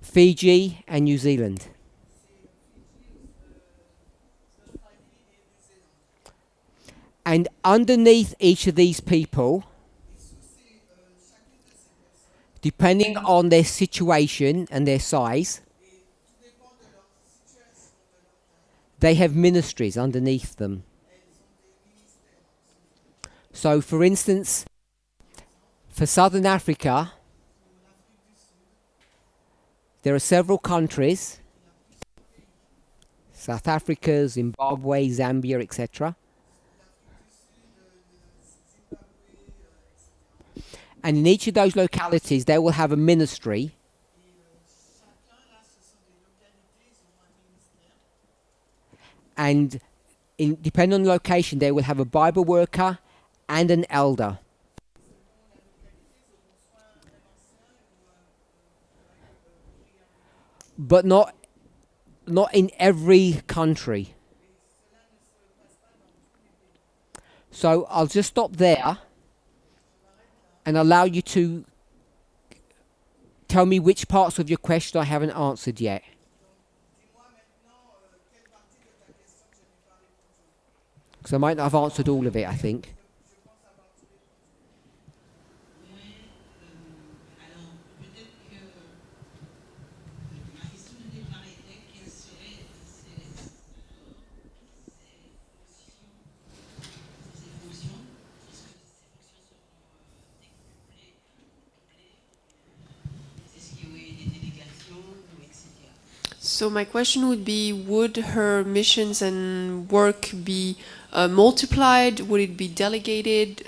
Fiji and New Zealand. And underneath each of these people, depending on their situation and their size, they have ministries underneath them. So, for instance, for Southern Africa, there are several countries, South Africa, Zimbabwe, Zambia, etc. And in each of those localities, they will have a ministry. And depending on the location, they will have a Bible worker and an elder. But not in every country. So I'll just stop there and allow you to tell me which parts of your question I haven't answered yet. Because I might not have answered all of it, I think. Alors, peut-être que ma question de départ était quelles seraient ces fonctions, est-ce que ces fonctions seront découplées, doublées, est-ce qu'il y aurait des délégations, etc. So my question would be, would her missions and work be multiplied? Would it be delegated?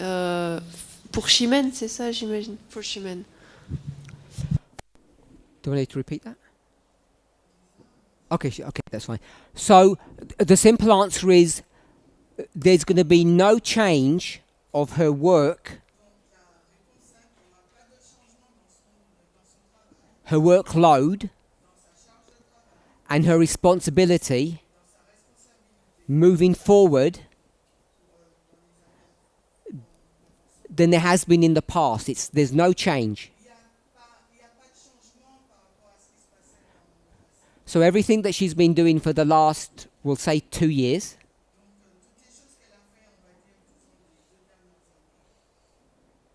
Pour Chimène, c'est ça, j'imagine? For Chimène. Do I need to repeat that? Okay, that's fine. So the simple answer is there's going to be no change of her work, her workload, and her responsibility moving forward than there has been in the past. There's no change. So everything that she's been doing for the last, we'll say, 2 years,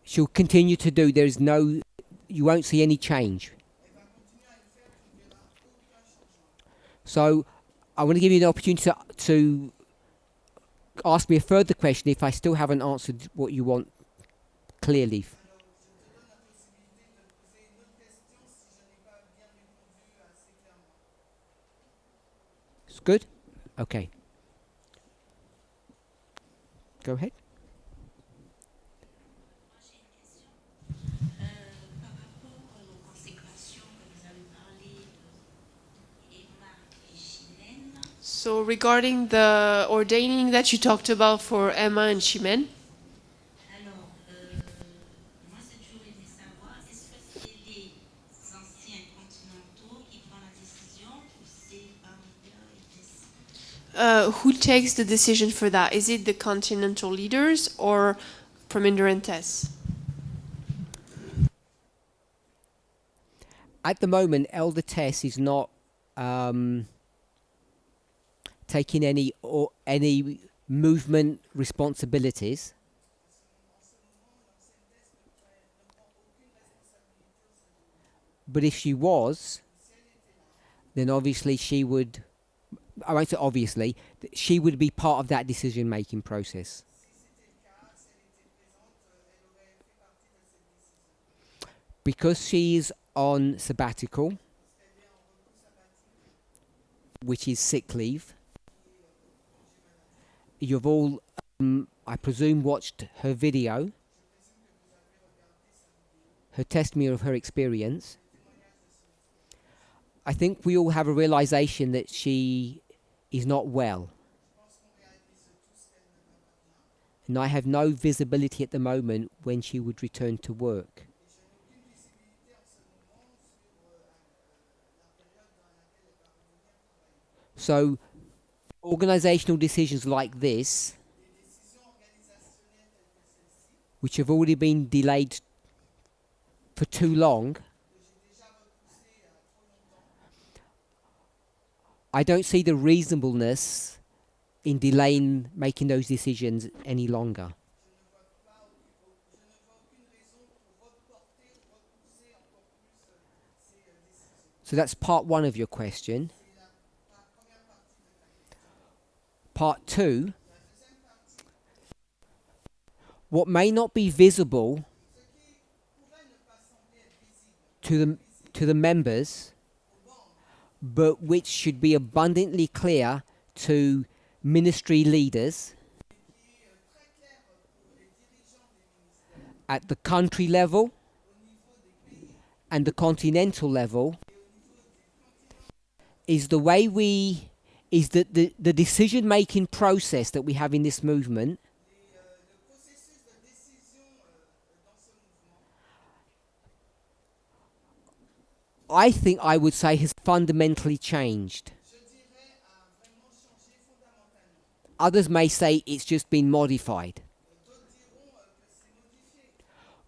she'll continue to do. You won't see any change. So I want to give you the opportunity to ask me a further question if I still haven't answered what you want clearly. It's good? Okay. Go ahead. Moi, j'ai une question. Par rapport aux consécrations que vous avez parlé d'Emma et Chimène, So regarding the ordaining that you talked about for Emma and Chimène, alors, moi, j'ai toujours aimé savoir, est-ce que c'est les anciens continentaux qui prennent la décision ou c'est Parminder et Dec? Who takes the decision for that? Is it the continental leaders or Parminder and Tess? At the moment, Elder Tess is not taking any movement responsibilities. But if she was, then obviously she would. I won't say obviously. She would be part of that decision-making process. Because she's on sabbatical, which is sick leave. You've all, I presume, watched her video, her testimony of her experience. I think we all have a realization that she is not well. And I have no visibility at the moment when she would return to work. So, organizational decisions like this, which have already been delayed for too long, I don't see the reasonableness in delaying making those decisions any longer. So that's part one of your question. Part two, what may not be visible to the members, but which should be abundantly clear to ministry leaders at the country level and the continental level, is that the decision-making process that we have in this movement I think I would say has fundamentally changed. Others may say it's just been modified.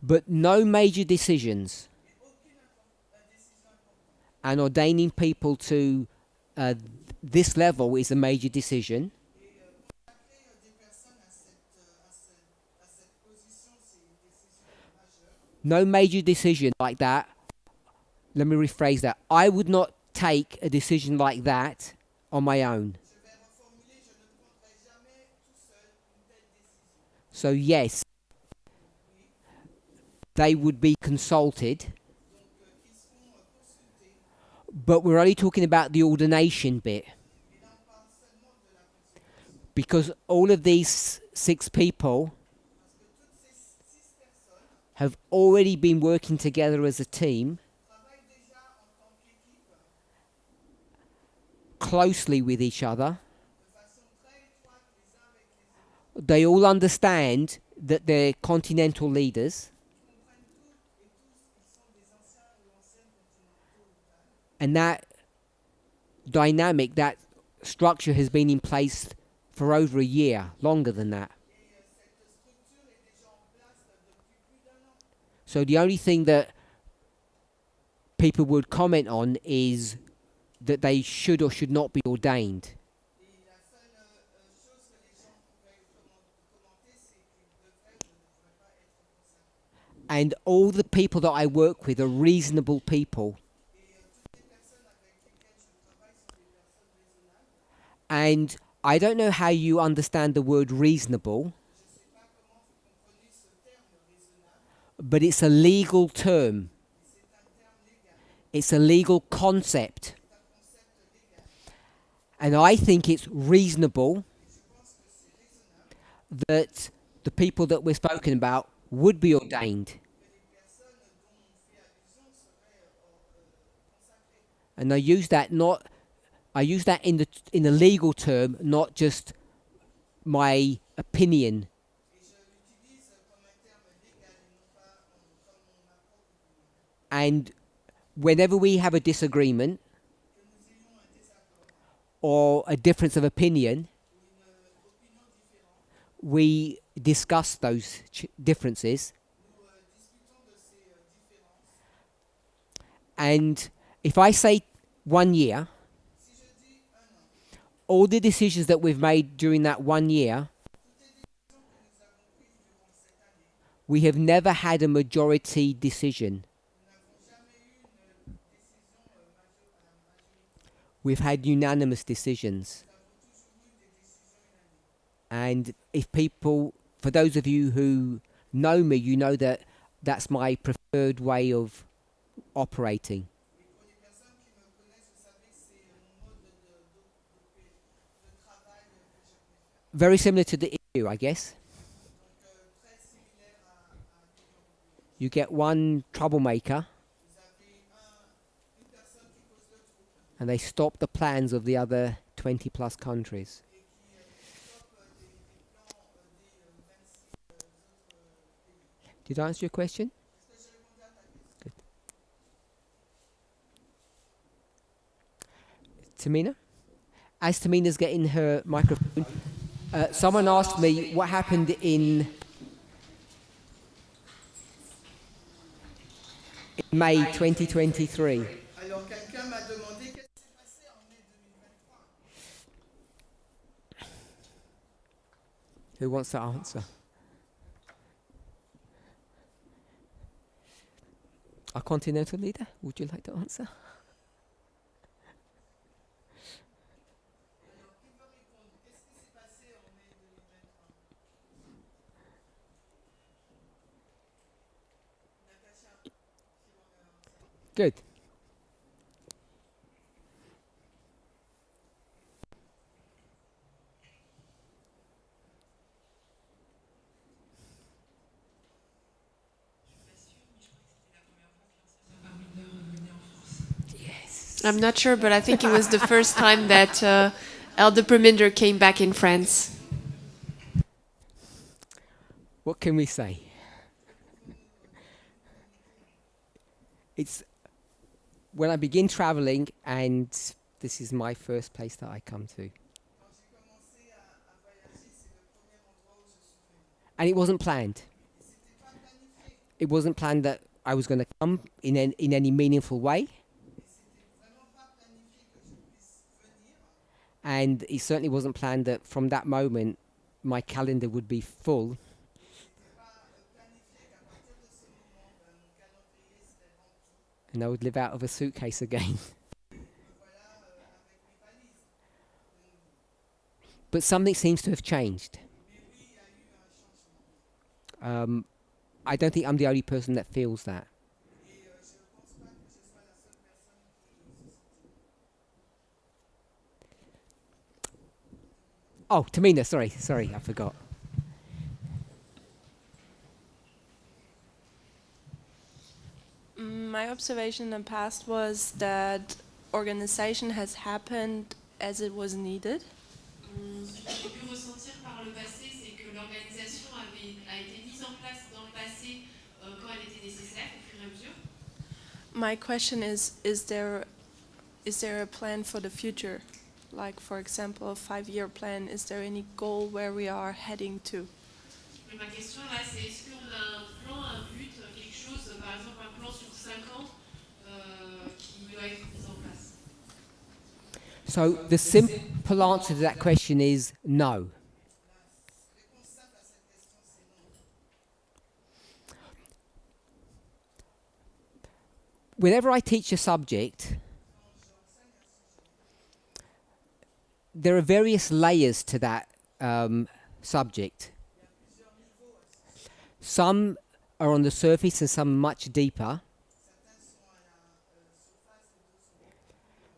But no major decisions and ordaining people to this level is a major decision. No major decision like that. Let me rephrase that. I would not take a decision like that on my own. So yes, they would be consulted, but we're only talking about the ordination bit. Because all of these 6 people have already been working together as a team, closely with each other. They all understand that they're continental leaders, and that dynamic, that structure has been in place for over a year, longer than that. So the only thing that people would comment on is that they should or should not be ordained. And all the people that I work with are reasonable people. And I don't know how you understand the word reasonable, but it's a legal term. It's a legal concept. And I think it's reasonable that the people that we're spoken about would be ordained. And I use that in the legal term, not just my opinion. And whenever we have a disagreement, or a difference of opinion, we discuss those differences. And if I say 1 year, all the decisions that we've made during that 1 year, we have never had a majority decision. We've had unanimous decisions. And if people, for those of you who know me, you know that that's my preferred way of operating. Very similar to the EU, I guess. You get one troublemaker and they stop the plans of the other 20 plus countries. Did I answer your question? Good. Tamina? As Tamina's getting her microphone, someone asked me what happened in May 2023. Alors quelqu'un m'a demandé qu'est-ce qui s'est passé en mai 2023. Who wants to answer? Our continental leader, would you like to answer? Alors qui veut répondre? Qu'est-ce qui s'est passé en mai 2023? Natacha, si on a answer. Good. I'm not sure, but I think it was the first time that Elder Parminder came back in France. What can we say? It's when I begin traveling, and this is my first place that I come to. Quand j'ai commencé à voyager, c'est le premier endroit où je suis venu. And it wasn't planned. Et c'était pas planifié. It wasn't planned that I was going to come in any meaningful way. Et c'était vraiment pas planifié que je puisse venir. And it certainly wasn't planned that from that moment my calendar would be full. C'était pas planifié qu'à partir de ce moment, mon calendrier serait rempli. And I would live out of a suitcase again. Me voilà avec mes valises. De nouveau. But something seems to have changed. Mais oui, il y a eu un changement. I don't think I'm the only person that feels that. Et je ne pense pas que je sois la seule personne qui se sentiment. Oh, Tamina, sorry, I forgot. My observation in the past was that organization has happened as it was needed. Ce que j'ai pu ressentir par le passé, c'est que l'organisation a été mise en place dans le passé quand elle était nécessaire, au fur et à mesure. My question is there a plan for the future? Like, for example, a 5-year plan. Is there any goal where we are heading to? Mais ma question là, c'est est-ce qu'on a un plan, un but, quelque chose, par exemple un plan sur 5 ans qui doit être mis en place? So the simple answer to that question is no. La réponse simple à cette question, c'est non. Whenever I teach a subject, there are various layers to that subject. Some are on the surface and some much deeper. Certains sont à la surface et d'autres sont beaucoup plus profonds.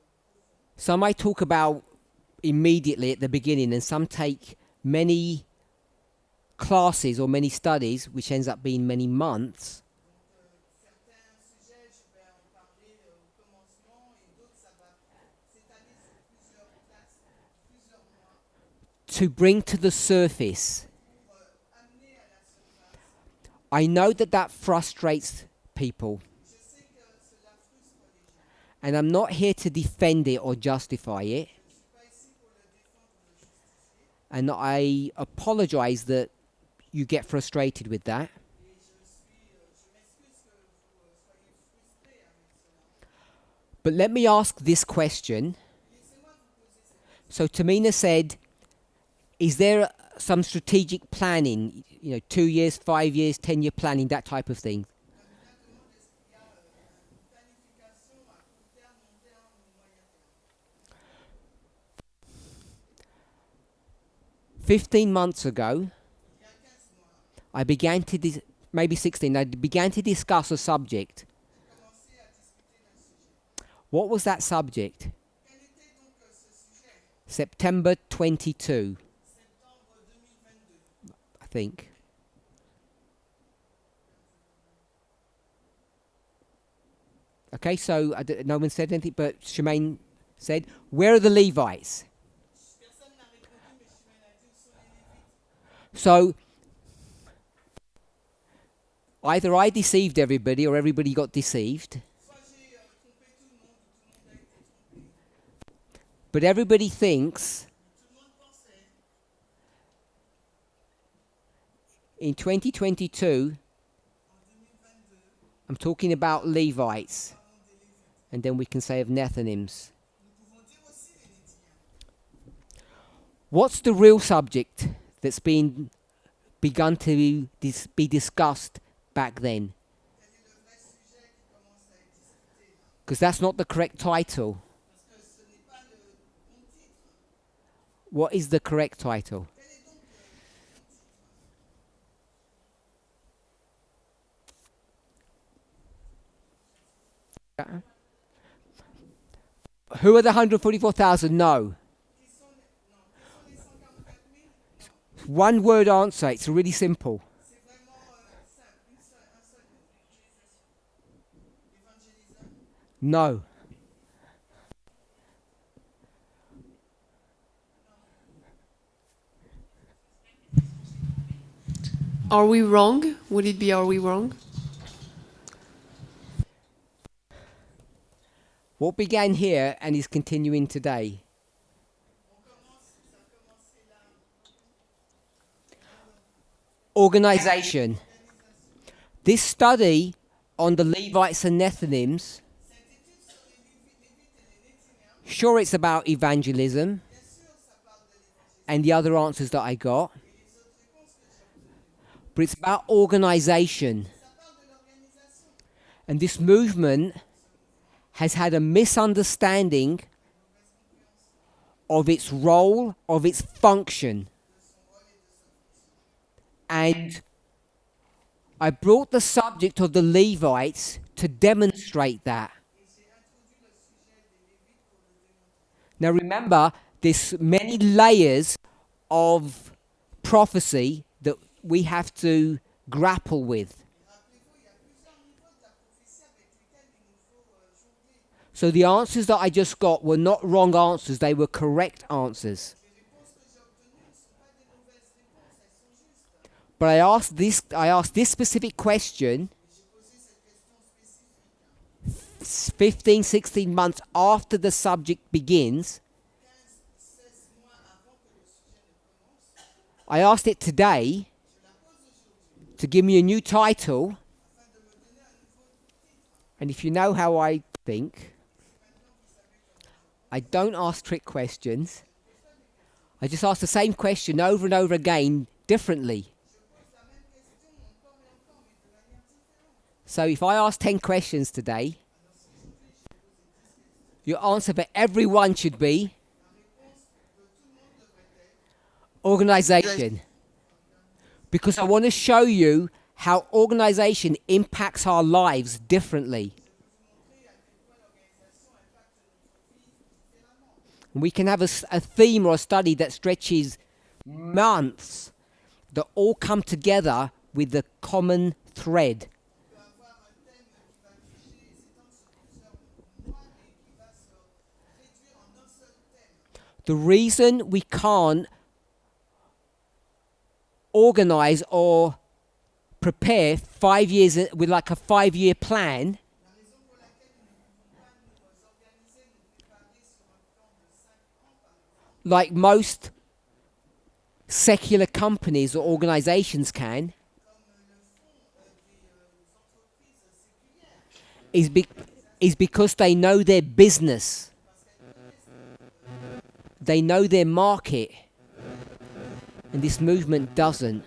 Some I talk about immediately at the beginning, and some take many classes or many studies, which ends up being many months. Certains sujets, je vais en parler au commencement et d'autres, ça va s'étaler sur plusieurs classes, plusieurs mois, To bring to the surface. pour amener à la surface. I know that frustrates people, Je sais que cela frustre les gens. and I'm not here to defend it or justify it. Je ne suis pas ici And I apologize that you get frustrated with that. But let me ask this question. So Tamina said, is there some strategic planning, 2 years, 5 years, 10-year planning, that type of thing? 15 months ago, I began to, maybe 16, I began to discuss a subject. What was that subject? September 22, I think. Okay, so no one said anything, but Shemaine said, where are the Levites? So, either I deceived everybody or everybody got deceived. But everybody thinks in 2022, I'm talking about Levites, and then we can say of Nethinims. What's the real subject that's been begun to be discussed back then? Because that's not the correct title. What is the correct title? Who are the 144,000? No. One word answer. It's really simple. No. Are we wrong? Would it be are we wrong? What began here and is continuing today? Organization. This study on the Levites and Nethinims, sure, it's about evangelism and the other answers that I got, but it's about organization. And this movement has had a misunderstanding of its role, of its function. And I brought the subject of the Levites to demonstrate that. Now remember, there's many layers of prophecy that we have to grapple with. So the answers that I just got were not wrong answers, they were correct answers. But I asked this specific question 15, 16 months after the subject begins. I asked it today to give me a new title. And if you know how I think, I don't ask trick questions. I just ask the same question over and over again, differently. So if I ask 10 questions today, your answer for everyone should be organization. Because I want to show you how organization impacts our lives differently. We can have a theme or a study that stretches months that all come together with the common thread. The reason we can't organize or prepare 5 years with like a 5-year plan like most secular companies or organizations can is, is because they know their business. They know their market. And this movement doesn't.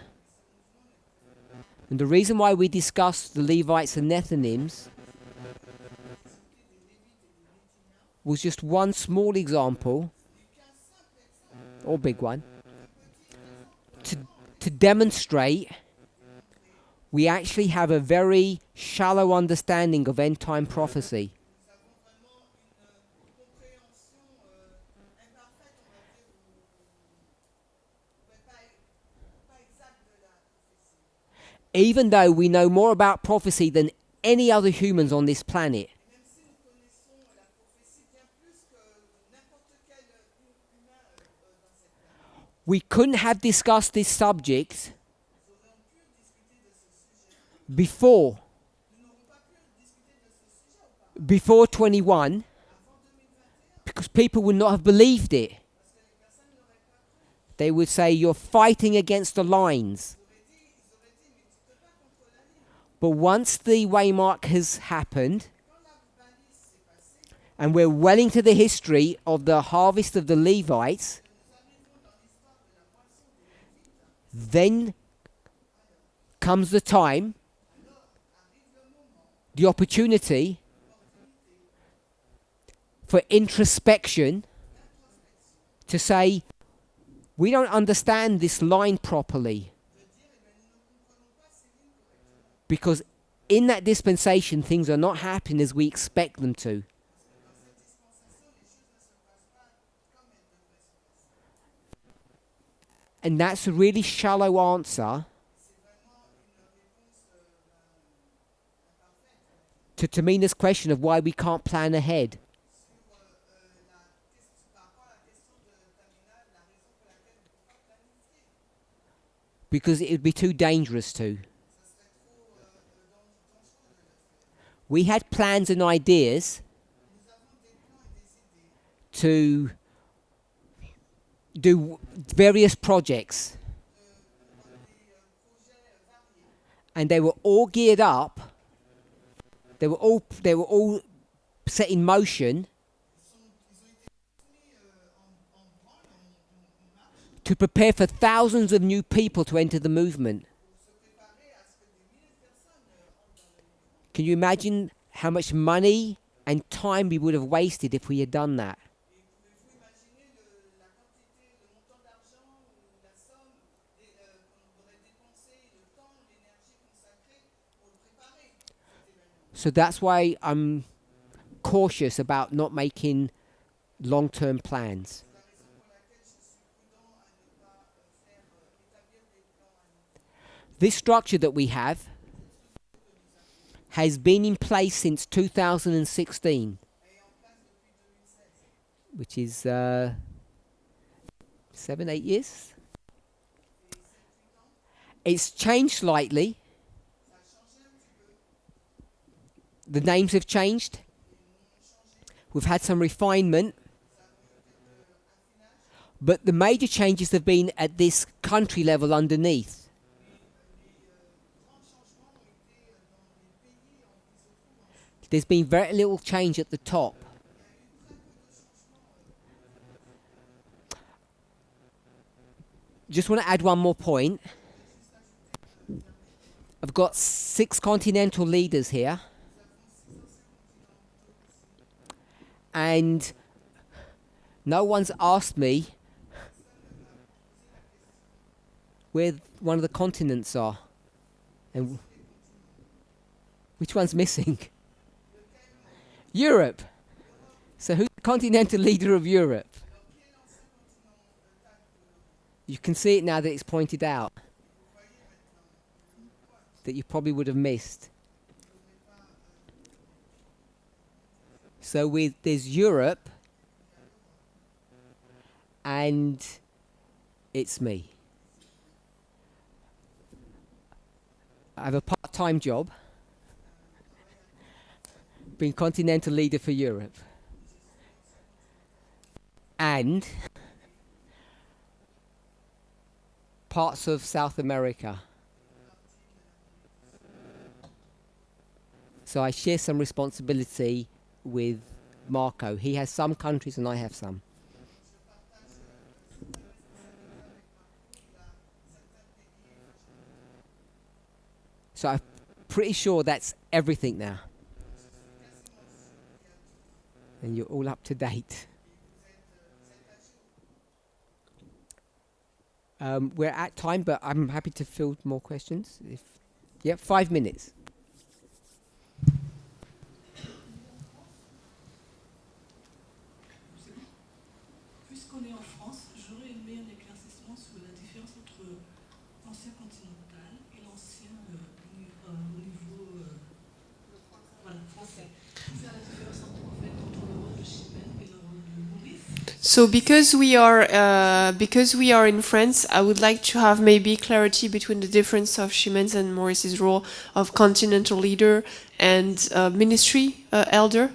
And the reason why we discussed the Levites and Nethinims was just one small example, or big one, to demonstrate we actually have a very shallow understanding of end time prophecy. Even though we know more about prophecy than any other humans on this planet. We couldn't have discussed this subject before 21 because people would not have believed it. They would say you're fighting against the lines. But once the waymark has happened, and we're well into the history of the harvest of the Levites, then comes the time, the opportunity for introspection to say, we don't understand this line properly. Because in that dispensation, things are not happening as we expect them to. And that's a really shallow answer to Tamina's question of why we can't plan ahead. Because it would be too dangerous to. We had plans and ideas to do various projects. And they were all geared up. They were all set in motion to prepare for thousands of new people to enter the movement. Can you imagine how much money and time we would have wasted if we had done that? So that's why I'm cautious about not making long-term plans. This structure that we have has been in place since 2016, which is 7-8 years. It's changed slightly. The names have changed. We've had some refinement. But the major changes have been at this country level underneath. There's been very little change at the top. Just want to add one more point. I've got 6 continental leaders here. And no one's asked me where one of the continents are. And which one's missing? Europe. So who's the continental leader of Europe? You can see it now that it's pointed out. That you probably would have missed. So there's Europe, and it's me. I have a part-time job, being continental leader for Europe. And parts of South America. So I share some responsibility with Marco. He has some countries and I have some. So I'm pretty sure that's everything now. And you're all up to date. We're at time, but I'm happy to field more questions. Yep, 5 minutes. Puisqu'on est en France, j'aurais aimé un éclaircissement sur la différence entre l'ancien continental et l'ancien au niveau voilà, français. Faire la différence entre, en fait, entre le rôle de Chimène et le rôle de Maurice. So because we are in France, I would like to have maybe clarity between the difference of Ximen's and Maurice's role of continental leader and ministry elder.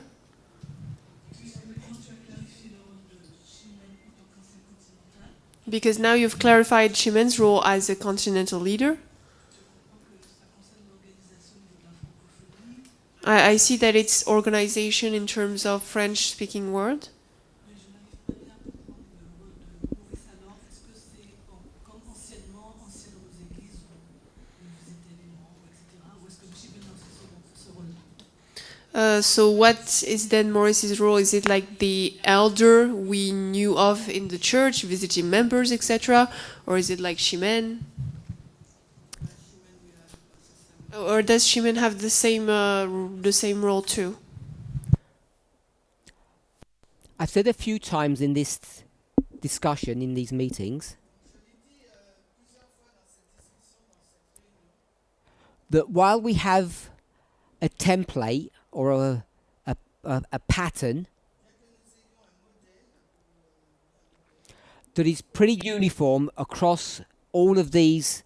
Because now you've clarified Ximen's role as a continental leader. I see that it's organization in terms of French-speaking world. So what is then Maurice's role? Is it like the elder we knew of in the church, visiting members, etc.? Or is it like Ximen? Or does Ximen have the same role too? I've said a few times in this discussion, in these meetings, that while we have a template or a pattern that is pretty uniform across all of these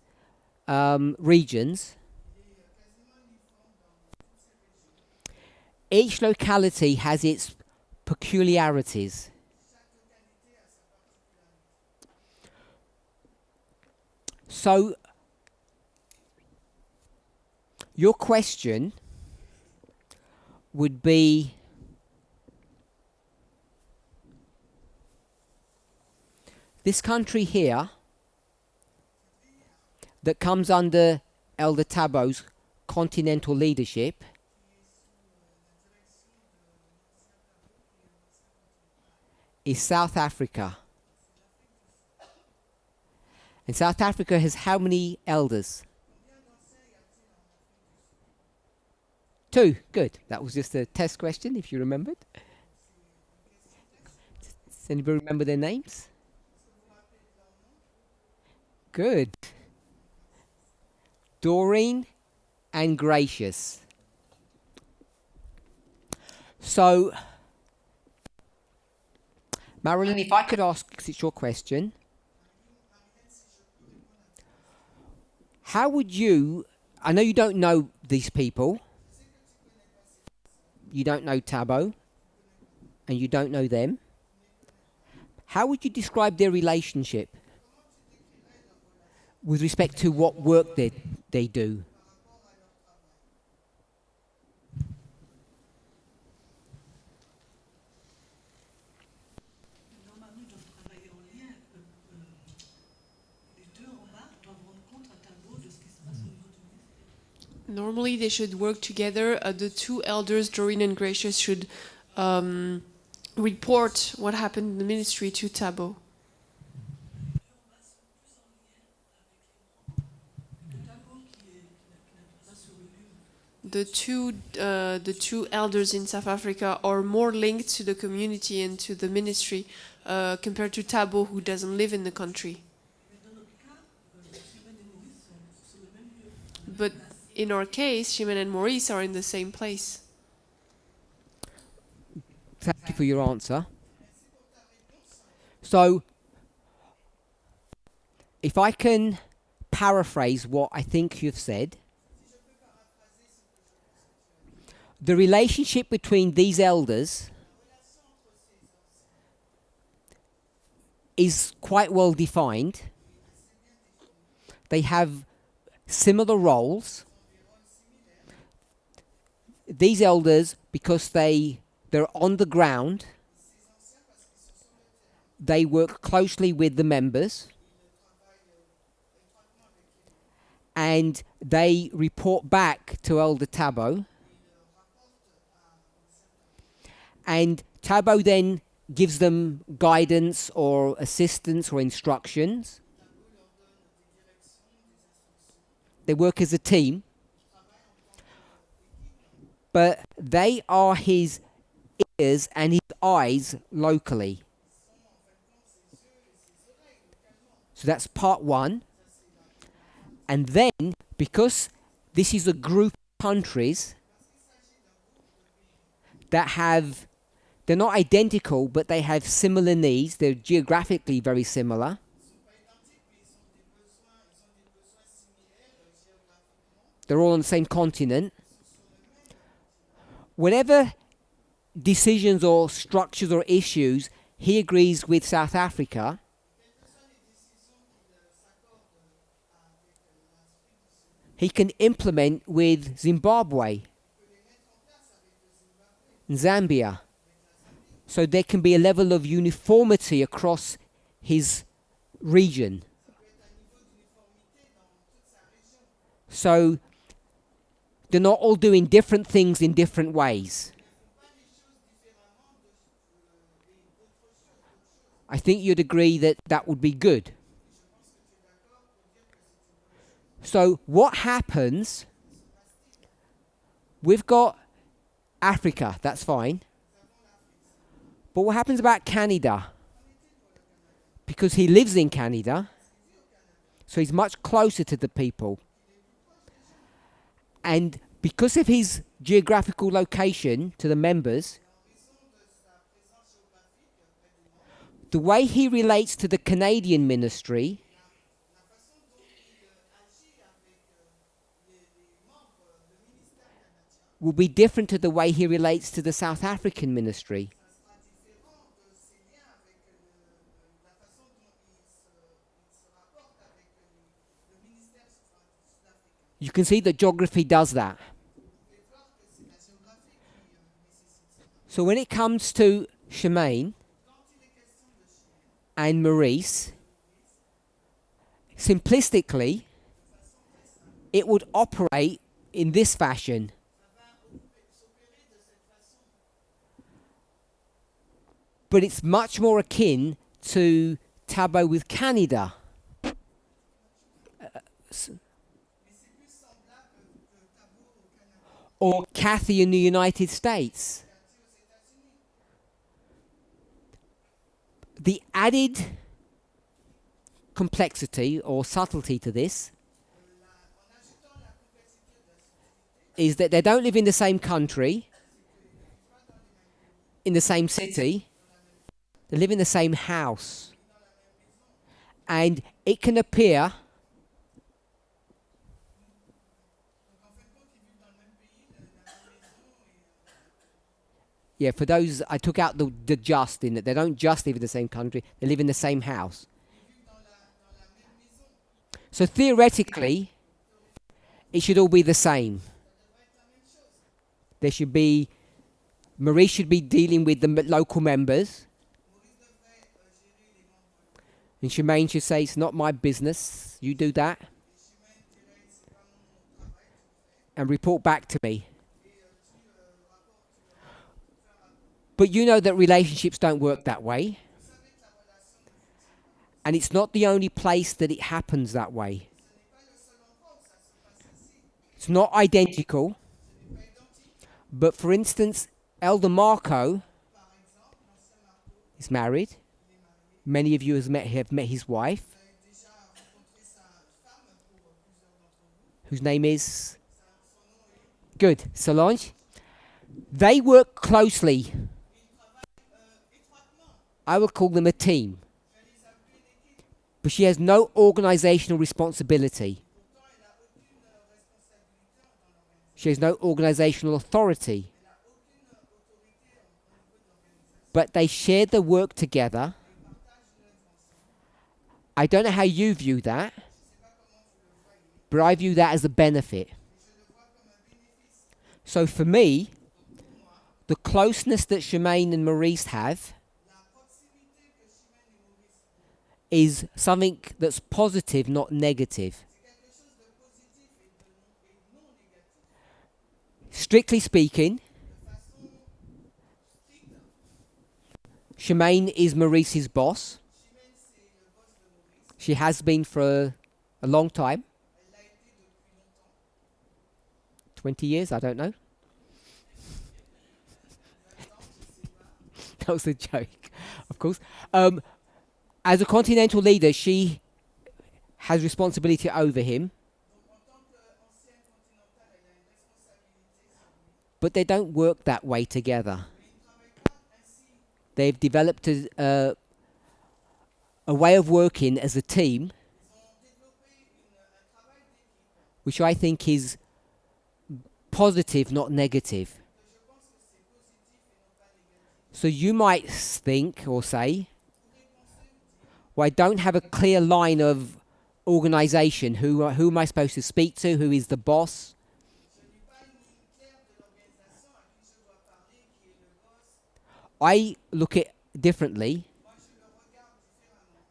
regions, each locality has its peculiarities. So your question would be, this country here that comes under Elder Tabo's continental leadership is South Africa. And South Africa has how many elders? 2. Good. That was just a test question, if you remembered. Does anybody remember their names? Good. Doreen and Gracious. So, Marilyn, if I could ask, because it's your question, how would you, I know you don't know these people, you don't know Tabo, and you don't know them. How would you describe their relationship with respect to what work they do? Normalement, ils doivent travailler en lien. Les deux en bas doivent rendre compte à Tabo de ce qui se passe au niveau du ministère. Normally they should work together. The 2 elders, Doreen and Gracious, should report what happened in the ministry to Tabo. The two elders in South Africa are more linked to the community and to the ministry compared to Tabo, who doesn't live in the country. But in our case, Ximen and Maurice are in the same place. Thank you for your answer. So, if I can paraphrase what I think you've said, the relationship between these elders is quite well defined, they have similar roles. These elders, because they're on the ground, they work closely with the members, and they report back to Elder Tabo, and Tabo then gives them guidance or assistance or instructions. They work as a team, but they are his ears and his eyes locally. So that's part one. And then, because this is a group of countries that have, they're not identical, but they have similar needs. They're geographically very similar. They're all on the same continent. Whenever decisions or structures or issues he agrees with South Africa, he can implement with Zimbabwe and Zambia. So there can be a level of uniformity across his region. So they're not all doing different things in different ways. I think you'd agree that that would be good. So what happens, we've got Africa, that's fine. But what happens about Canada? Because he lives in Canada, so he's much closer to the people. And because of his geographical location to the members, the way he relates to the Canadian ministry will be different to the way he relates to the South African ministry. You can see that geography does that. So when it comes to Shemaine and Maurice, simplistically, it would operate in this fashion. But it's much more akin to Tabo with Canada. Or Kathy in the United States. The added complexity or subtlety to this is that they don't live in the same country, in the same city, they live in the same house. And it can appear for those, I took out the just in that they don't just live in the same country, they live in the same house. So theoretically, it should all be the same. There should be, Marie should be dealing with the local members. And Shemaine should say, it's not my business, you do that. And report back to me. But you know that relationships don't work that way. And it's not the only place that it happens that way. It's not identical. But for instance, Elder Marco is married. Many of you have met his wife, whose name is good, Solange. They work closely. I would call them a team. But she has no organizational responsibility. She has no organizational authority. But they share the work together. I don't know how you view that. but I view that as a benefit. So for me, the closeness that Shemaine and Maurice have is something that's positive, not negative. Strictly speaking, Shemaine is Maurice's boss. She has been for a long time. 20 years, I don't know. That was a joke, of course. As a continental leader, she has responsibility over him. But they don't work that way together. They've developed a way of working as a team, which I think is positive, not negative. So you might think or say, well, I don't have a clear line of organization. Who am I supposed to speak to? Who is the boss? I look at it differently.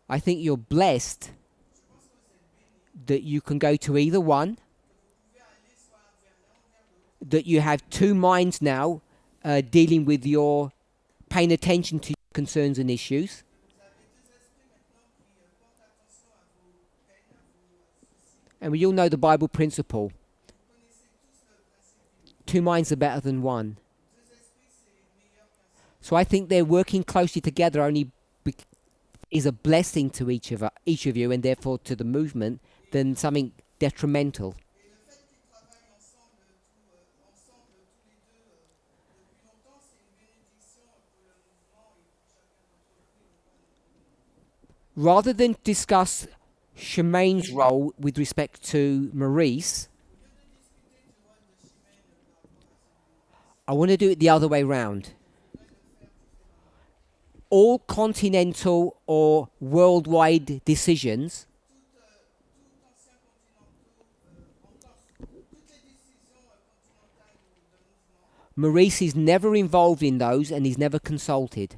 I think you're blessed that you can go to either one, that you have two minds now dealing with your paying attention to your concerns and issues. And we all know the Bible principle. Two minds are better than one. So I think they're working closely together only is a blessing to each of you and therefore to the movement than something detrimental. Rather than discuss Shemaine's role with respect to Maurice, I want to do it the other way round. All continental or worldwide decisions Maurice is never involved in those and he's never consulted.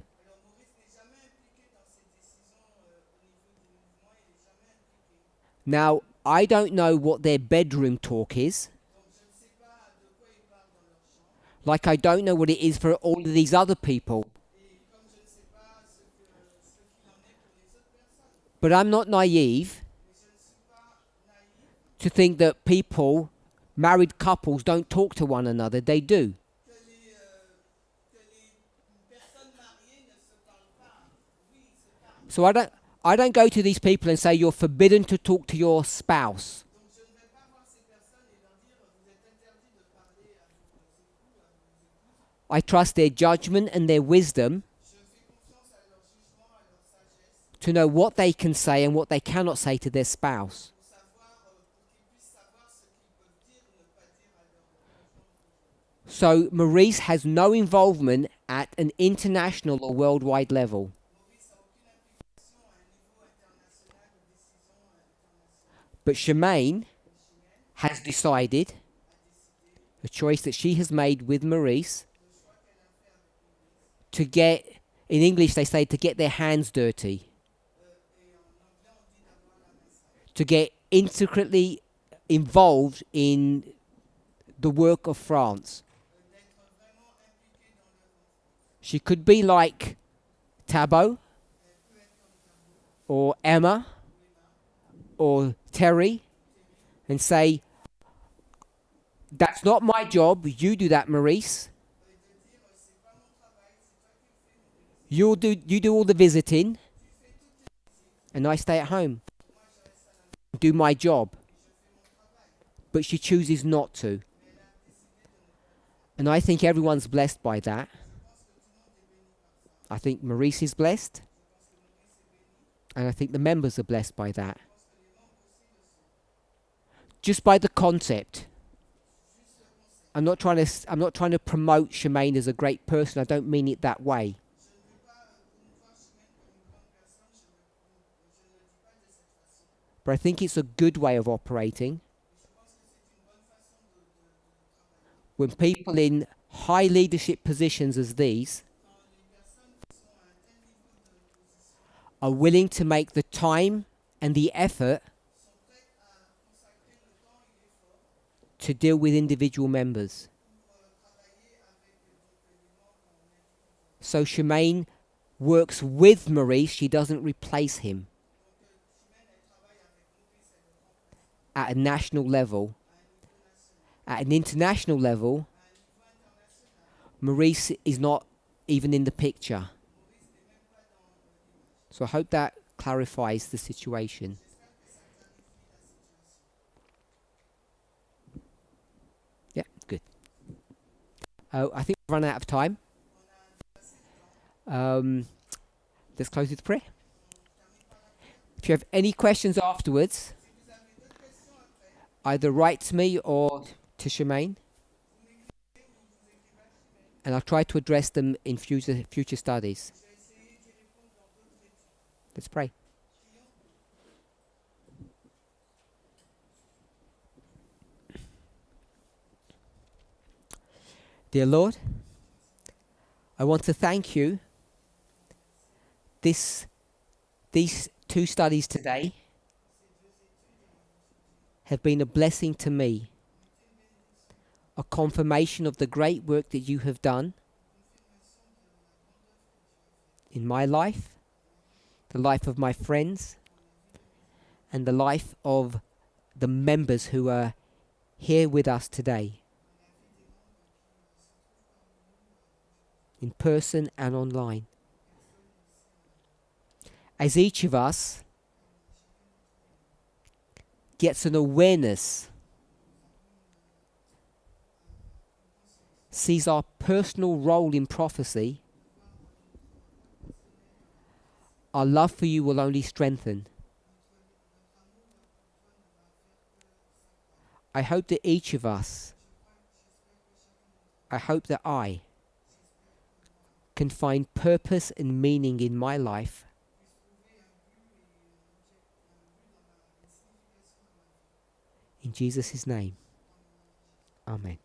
Now, I don't know what their bedroom talk is. Like I don't know what it is for all of these other people. But I'm not naive to think that people, married couples, don't talk to one another. They do. So I don't go to these people and say you're forbidden to talk to your spouse. I trust their judgment and their wisdom to know what they can say and what they cannot say to their spouse. So Maurice has no involvement at an international or worldwide level. But Shemaine has decided, a choice that she has made with Maurice, to get, in English they say, to get their hands dirty. To get intricately involved in the work of France. She could be like Thabo, or Emma, or Terry, and say, that's not my job, you do that, Maurice. You do all the visiting, and I stay at home. Do my job. But she chooses not to. And I think everyone's blessed by that. I think Maurice is blessed. And I think the members are blessed by that. Just by the concept. I'm not trying to promote Shemaine as a great person. I don't mean it that way. But I think it's a good way of operating. when people in high leadership positions as these are willing to make the time and the effort to deal with individual members. So Shemaine works with Maurice, she doesn't replace him. At a national level. At an international level, Maurice is not even in the picture. So I hope that clarifies the situation. Yeah, good. I think we've run out of time. Let's close with prayer. If you have any questions afterwards, either write to me or to Shemaine, and I'll try to address them in future studies. Let's pray. Dear Lord, I want to thank you. These 2 studies today have been a blessing to me, a confirmation of the great work that you have done in my life, the life of my friends, and the life of the members who are here with us today, in person and online. As each of us gets an awareness, sees our personal role in prophecy, our love for you will only strengthen. I hope that each of us, I hope that I can find purpose and meaning in my life in Jesus' name. Amen.